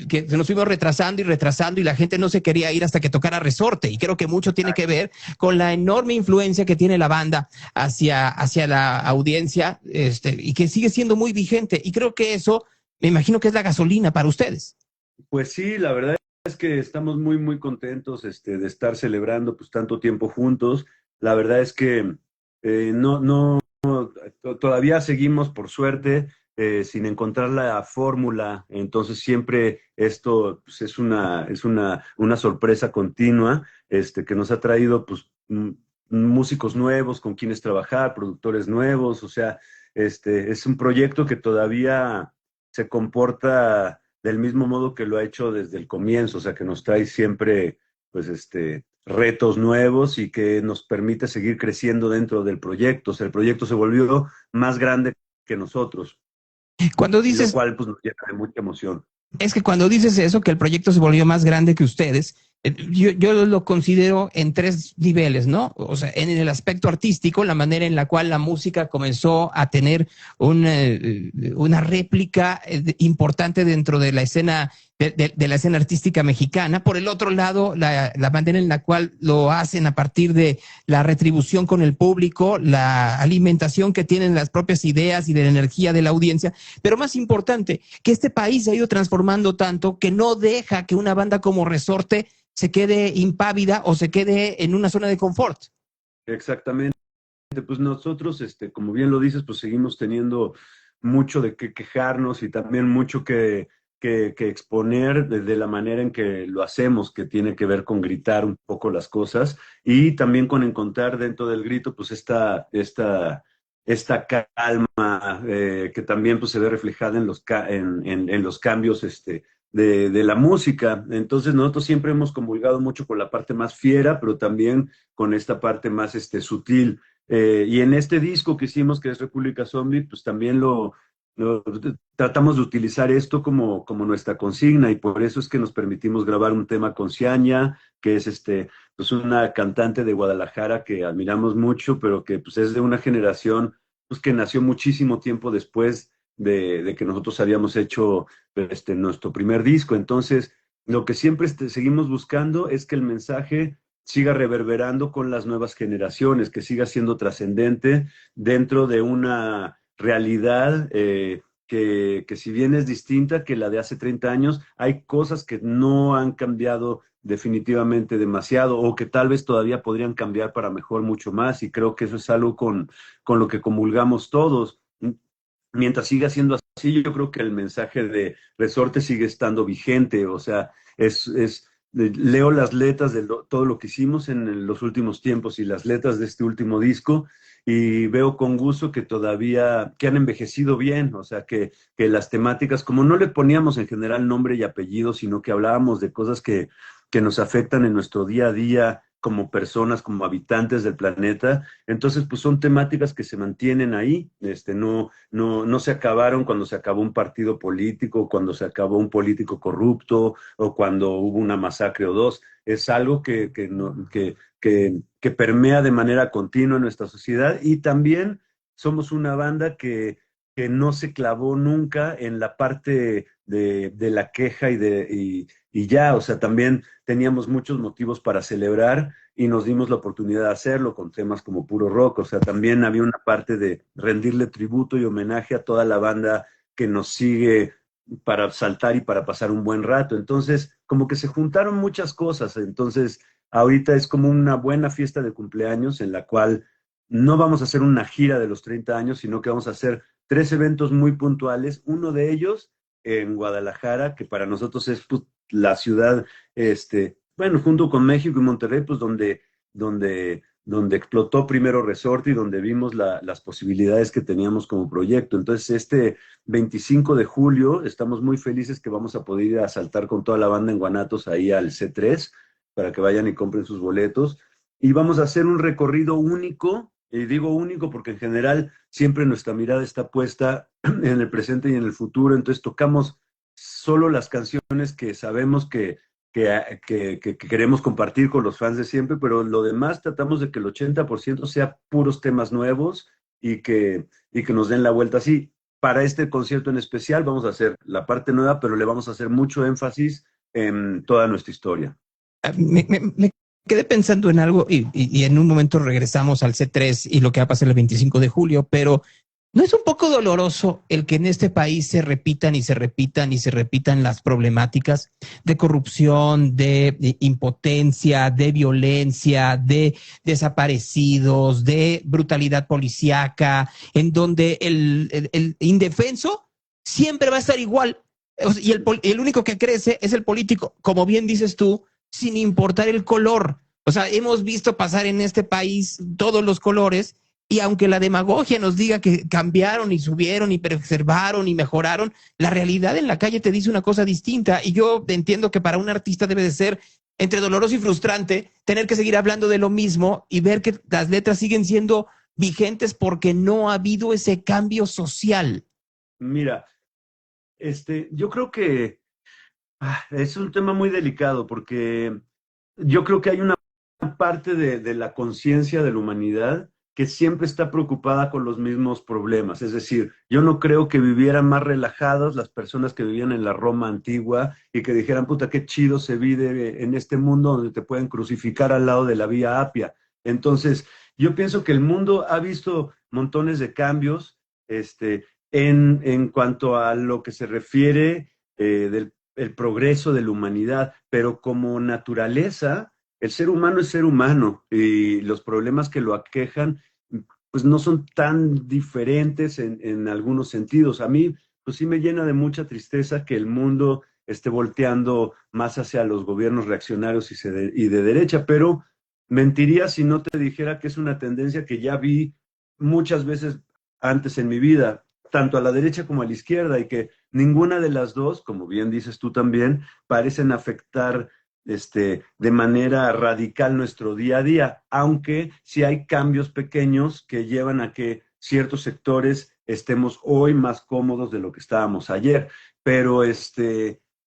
que se nos fuimos retrasando y la gente no se quería ir hasta que tocara resorte. Y creo que mucho tiene que ver con la enorme influencia que tiene la banda hacia la audiencia y que sigue siendo muy vigente. Y creo que eso, me imagino que es la gasolina para ustedes. Pues sí, la verdad es que estamos muy, muy contentos de estar celebrando pues tanto tiempo juntos. La verdad es que todavía seguimos, por suerte, sin encontrar la fórmula. Entonces siempre esto pues, es una sorpresa continua que nos ha traído pues músicos nuevos con quienes trabajar, productores nuevos. O sea, es un proyecto que todavía se comporta del mismo modo que lo ha hecho desde el comienzo. O sea, que nos trae siempre pues retos nuevos y que nos permite seguir creciendo dentro del proyecto. O sea, el proyecto se volvió más grande que nosotros. Cuando dices, lo cual pues nos llena de mucha emoción. Es que cuando dices eso, que el proyecto se volvió más grande que ustedes, yo lo considero en 3 niveles, ¿no? O sea, en el aspecto artístico, la manera en la cual la música comenzó a tener una réplica importante dentro de la escena de la escena artística mexicana. Por el otro lado, la manera en la cual lo hacen a partir de la retribución con el público, la alimentación que tienen las propias ideas y de la energía de la audiencia. Pero más importante, que este país se ha ido transformando tanto que no deja que una banda como Resorte se quede impávida o se quede en una zona de confort. Exactamente. Pues nosotros, como bien lo dices, pues seguimos teniendo mucho de qué quejarnos y también mucho que exponer de la manera en que lo hacemos, que tiene que ver con gritar un poco las cosas y también con encontrar dentro del grito pues esta calma que también pues se ve reflejada en los cambios de la música. Entonces nosotros siempre hemos comulgado mucho con la parte más fiera, pero también con esta parte más sutil. Y en este disco que hicimos, que es República Zombie, pues también tratamos de utilizar esto como nuestra consigna, y por eso es que nos permitimos grabar un tema con Ciaña, que es pues una cantante de Guadalajara que admiramos mucho, pero que pues es de una generación pues que nació muchísimo tiempo después de que nosotros habíamos hecho nuestro primer disco. Entonces, lo que siempre seguimos buscando es que el mensaje siga reverberando con las nuevas generaciones, que siga siendo trascendente dentro de una realidad que si bien es distinta que la de hace 30 años, hay cosas que no han cambiado definitivamente demasiado o que tal vez todavía podrían cambiar para mejor mucho más, y creo que eso es algo con lo que comulgamos todos. Mientras siga siendo así, yo creo que el mensaje de Resorte sigue estando vigente. O sea, leo las letras de todo lo que hicimos en los últimos tiempos y las letras de este último disco, y veo con gusto que que han envejecido bien. O sea, que las temáticas, como no le poníamos en general nombre y apellido, sino que hablábamos de cosas que nos afectan en nuestro día a día como personas, como habitantes del planeta, entonces pues son temáticas que se mantienen ahí. No se acabaron cuando se acabó un partido político, cuando se acabó un político corrupto o cuando hubo una masacre o dos. Es algo que permea de manera continua en nuestra sociedad, y también somos una banda que no se clavó nunca en la parte de la queja y ya. O sea, también teníamos muchos motivos para celebrar y nos dimos la oportunidad de hacerlo con temas como Puro Rock. O sea, también había una parte de rendirle tributo y homenaje a toda la banda que nos sigue para saltar y para pasar un buen rato. Entonces, como que se juntaron muchas cosas. Entonces, ahorita es como una buena fiesta de cumpleaños en la cual no vamos a hacer una gira de los 30 años, sino que vamos a hacer 3 eventos muy puntuales. Uno de ellos en Guadalajara, que para nosotros es pues, la ciudad, junto con México y Monterrey, pues donde explotó primero Resorte y donde vimos las posibilidades que teníamos como proyecto. Entonces, este 25 de julio estamos muy felices que vamos a poder ir a saltar con toda la banda en Guanatos ahí al C3, para que vayan y compren sus boletos. Y vamos a hacer un recorrido único, y digo único porque en general siempre nuestra mirada está puesta en el presente y en el futuro. Entonces tocamos solo las canciones que sabemos que queremos compartir con los fans de siempre, pero lo demás tratamos de que el 80% sea puros temas nuevos y que nos den la vuelta así. Para este concierto en especial vamos a hacer la parte nueva, pero le vamos a hacer mucho énfasis en toda nuestra historia. Me quedé pensando en algo y en un momento regresamos al C3 y lo que va a pasar el 25 de julio, pero ¿no es un poco doloroso el que en este país se repitan y se repitan y se repitan las problemáticas de corrupción, de impotencia, de violencia, de desaparecidos, de brutalidad policíaca, en donde el indefenso siempre va a estar igual? Y el único que crece es el político, como bien dices tú, sin importar el color. O sea, hemos visto pasar en este país todos los colores, y aunque la demagogia nos diga que cambiaron y subieron y preservaron y mejoraron, la realidad en la calle te dice una cosa distinta. Y yo entiendo que para un artista debe de ser entre doloroso y frustrante tener que seguir hablando de lo mismo y ver que las letras siguen siendo vigentes porque no ha habido ese cambio social. Mira, yo creo que es un tema muy delicado, porque yo creo que hay una parte de la conciencia de la humanidad que siempre está preocupada con los mismos problemas. Es decir, yo no creo que vivieran más relajados las personas que vivían en la Roma antigua y que dijeran, puta, qué chido se vive en este mundo donde te pueden crucificar al lado de la Vía Apia. Entonces, yo pienso que el mundo ha visto montones de cambios en cuanto a lo que se refiere del progreso de la humanidad, pero como naturaleza, el ser humano es ser humano, y los problemas que lo aquejan pues no son tan diferentes en algunos sentidos. A mí pues sí me llena de mucha tristeza que el mundo esté volteando más hacia los gobiernos reaccionarios y de derecha, pero mentiría si no te dijera que es una tendencia que ya vi muchas veces antes en mi vida, tanto a la derecha como a la izquierda, y que ninguna de las dos, como bien dices tú también, parecen afectar de manera radical nuestro día a día, aunque sí hay cambios pequeños que llevan a que ciertos sectores estemos hoy más cómodos de lo que estábamos ayer. Pero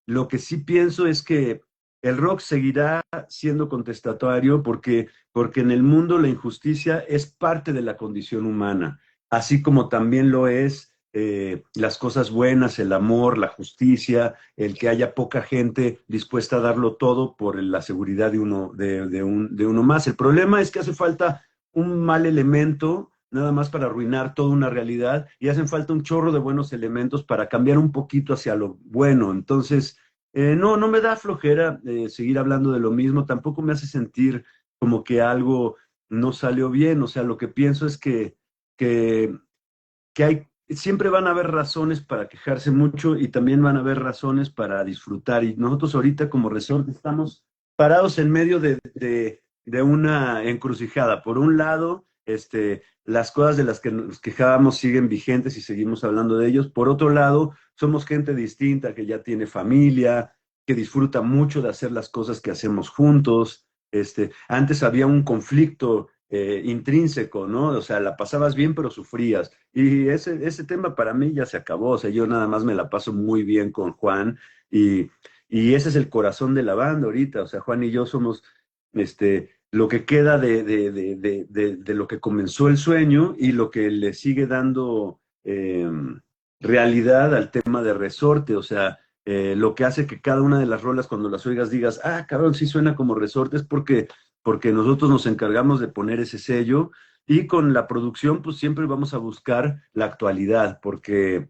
lo que sí pienso es que el rock seguirá siendo contestatario porque en el mundo la injusticia es parte de la condición humana. así como también lo es las cosas buenas, el amor, la justicia, el que haya poca gente dispuesta a darlo todo por la seguridad de uno más. El problema es que hace falta un mal elemento nada más para arruinar toda una realidad y hacen falta un chorro de buenos elementos para cambiar un poquito hacia lo bueno. Entonces, no me da flojera seguir hablando de lo mismo, tampoco me hace sentir como que algo no salió bien. O sea, lo que pienso es que siempre van a haber razones para quejarse mucho y también van a haber razones para disfrutar. Y nosotros ahorita como resort estamos parados en medio de una encrucijada. Por un lado, las cosas de las que nos quejábamos siguen vigentes y seguimos hablando de ellos. Por otro lado, somos gente distinta que ya tiene familia, que disfruta mucho de hacer las cosas que hacemos juntos. Antes había un conflicto intrínseco, ¿no? O sea, la pasabas bien, pero sufrías. Y ese tema para mí ya se acabó. O sea, yo nada más me la paso muy bien con Juan y ese es el corazón de la banda ahorita. O sea, Juan y yo somos lo que queda de lo que comenzó el sueño y lo que le sigue dando realidad al tema de Resorte. O sea, lo que hace que cada una de las rolas, cuando las oigas, digas, ah, cabrón, sí suena como Resorte, es porque nosotros nos encargamos de poner ese sello y con la producción pues siempre vamos a buscar la actualidad porque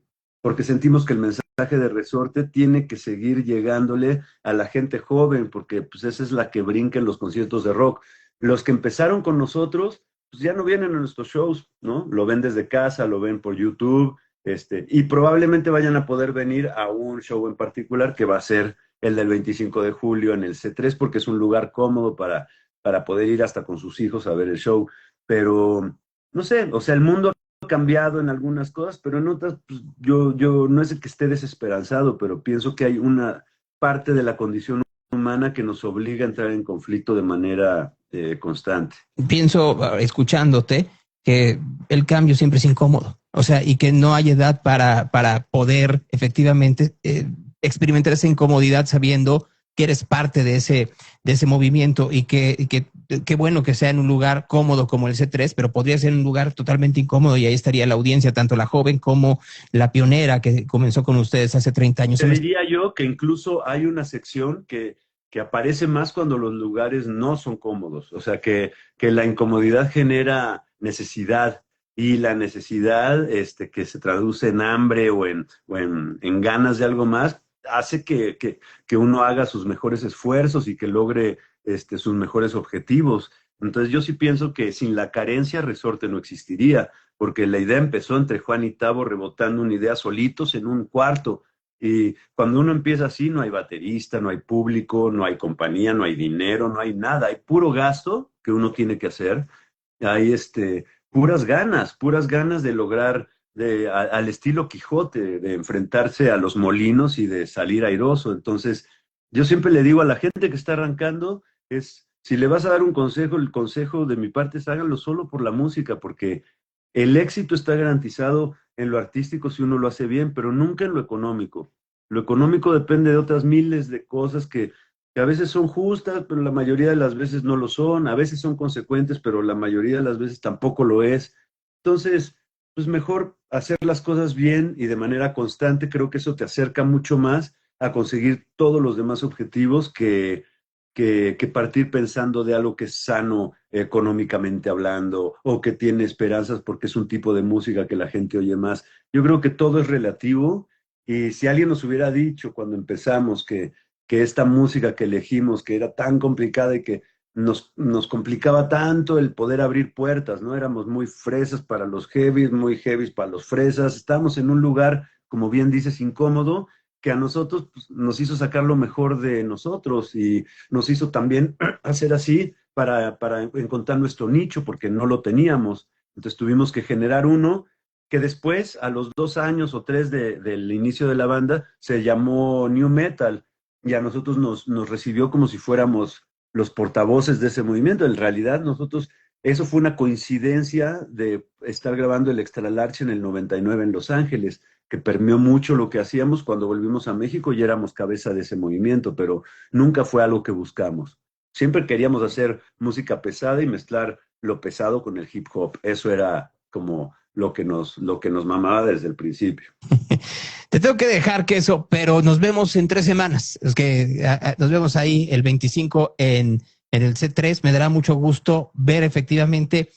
sentimos que el mensaje de Resorte tiene que seguir llegándole a la gente joven porque pues esa es la que brinca en los conciertos de rock. Los que empezaron con nosotros pues ya no vienen a nuestros shows, ¿no? Lo ven desde casa, lo ven por YouTube, y probablemente vayan a poder venir a un show en particular que va a ser el del 25 de julio en el C3 porque es un lugar cómodo para poder ir hasta con sus hijos a ver el show, pero no sé, o sea, el mundo ha cambiado en algunas cosas, pero en otras, pues, yo no es que esté desesperanzado, pero pienso que hay una parte de la condición humana que nos obliga a entrar en conflicto de manera constante. Pienso, escuchándote, que el cambio siempre es incómodo, o sea, y que no hay edad para poder efectivamente experimentar esa incomodidad sabiendo que eres parte de ese movimiento y que bueno que sea en un lugar cómodo como el C3, pero podría ser en un lugar totalmente incómodo y ahí estaría la audiencia, tanto la joven como la pionera que comenzó con ustedes hace 30 años. Te diría yo que incluso hay una sección que aparece más cuando los lugares no son cómodos, o sea que la incomodidad genera necesidad y la necesidad que se traduce en hambre o en ganas de algo más, hace que uno haga sus mejores esfuerzos y que logre sus mejores objetivos. Entonces yo sí pienso que sin la carencia Resorte no existiría, porque la idea empezó entre Juan y Tavo rebotando una idea solitos en un cuarto. Y cuando uno empieza así, no hay baterista, no hay público, no hay compañía, no hay dinero, no hay nada. Hay puro gasto que uno tiene que hacer. Hay puras ganas de lograr al estilo Quijote, de enfrentarse a los molinos y de salir airoso. Entonces, yo siempre le digo a la gente que está arrancando, si le vas a dar un consejo, el consejo de mi parte es háganlo solo por la música, porque el éxito está garantizado en lo artístico si uno lo hace bien, pero nunca en lo económico. Lo económico depende de otras miles de cosas que a veces son justas, pero la mayoría de las veces no lo son, a veces son consecuentes, pero la mayoría de las veces tampoco lo es. Entonces, pues mejor hacer las cosas bien y de manera constante, creo que eso te acerca mucho más a conseguir todos los demás objetivos que partir pensando de algo que es sano económicamente hablando o que tiene esperanzas porque es un tipo de música que la gente oye más. Yo creo que todo es relativo y si alguien nos hubiera dicho cuando empezamos que esta música que elegimos, que era tan complicada y que nos complicaba tanto el poder abrir puertas, ¿no? Éramos muy fresas para los heavies, muy heavies para los fresas. Estábamos en un lugar, como bien dices, incómodo, que a nosotros pues, nos hizo sacar lo mejor de nosotros y nos hizo también hacer así para encontrar nuestro nicho, porque no lo teníamos. Entonces tuvimos que generar uno que después, a los 2 años o 3 del inicio de la banda, se llamó New Metal y a nosotros nos recibió como si fuéramos los portavoces de ese movimiento. En realidad, eso fue una coincidencia de estar grabando el Extra Large en el 99 en Los Ángeles, que permeó mucho lo que hacíamos cuando volvimos a México y éramos cabeza de ese movimiento, pero nunca fue algo que buscamos. Siempre queríamos hacer música pesada y mezclar lo pesado con el hip hop. Eso era como lo que nos mamaba desde el principio. Te tengo que dejar, Queso, pero nos vemos en 3 semanas. Es que nos vemos ahí el 25 en el C3. Me dará mucho gusto ver efectivamente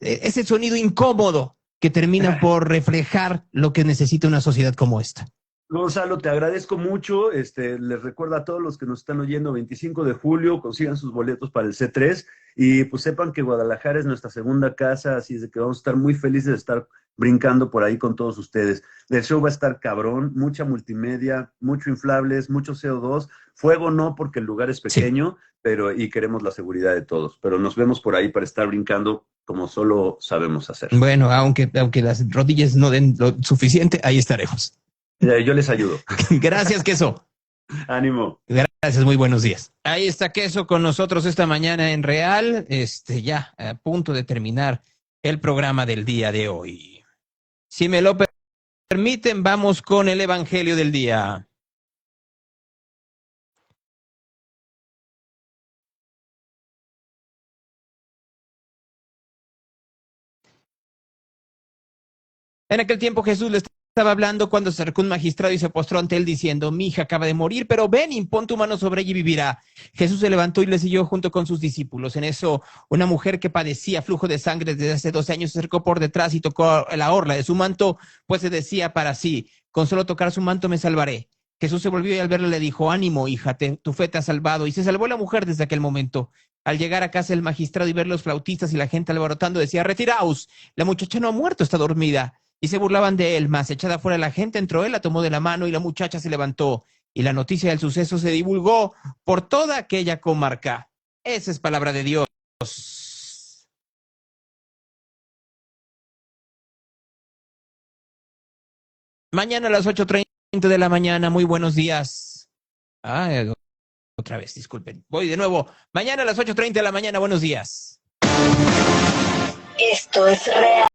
ese sonido incómodo que termina por reflejar lo que necesita una sociedad como esta. Gonzalo, te agradezco mucho. Les recuerdo a todos los que nos están oyendo, 25 de julio, consigan sus boletos para el C3 y pues sepan que Guadalajara es nuestra segunda casa, así es de que vamos a estar muy felices de estar brincando por ahí con todos ustedes. El show va a estar cabrón, mucha multimedia, mucho inflables, mucho CO2, fuego no porque el lugar es pequeño, y queremos la seguridad de todos, pero nos vemos por ahí para estar brincando como solo sabemos hacer. Bueno, aunque las rodillas no den lo suficiente, ahí estaremos. Yo les ayudo. Gracias, Queso. Ánimo. Gracias, muy buenos días. Ahí está Queso con nosotros esta mañana en Real, ya a punto de terminar el programa del día de hoy. Si me lo permiten, vamos con el Evangelio del día. En aquel tiempo Jesús le estaba hablando cuando se acercó un magistrado y se postró ante él diciendo: mi hija acaba de morir, pero ven, impón tu mano sobre ella y vivirá. Jesús se levantó y le siguió junto con sus discípulos. En eso, una mujer que padecía flujo de sangre desde hace 12 años se acercó por detrás y tocó la orla de su manto, pues se decía para sí: con solo tocar su manto me salvaré. Jesús se volvió y al verla le dijo: ánimo, hija, tu fe te ha salvado. Y se salvó la mujer desde aquel momento. Al llegar a casa el magistrado y ver los flautistas y la gente alborotando, decía: retiraos, la muchacha no ha muerto, está dormida. Y se burlaban de él, mas echada fuera la gente, entró él, la tomó de la mano y la muchacha se levantó. Y la noticia del suceso se divulgó por toda aquella comarca. Esa es palabra de Dios. Mañana a las 8:30 de la mañana, muy buenos días. Otra vez, disculpen. Voy de nuevo. Mañana a las 8:30 de la mañana, buenos días. Esto es real.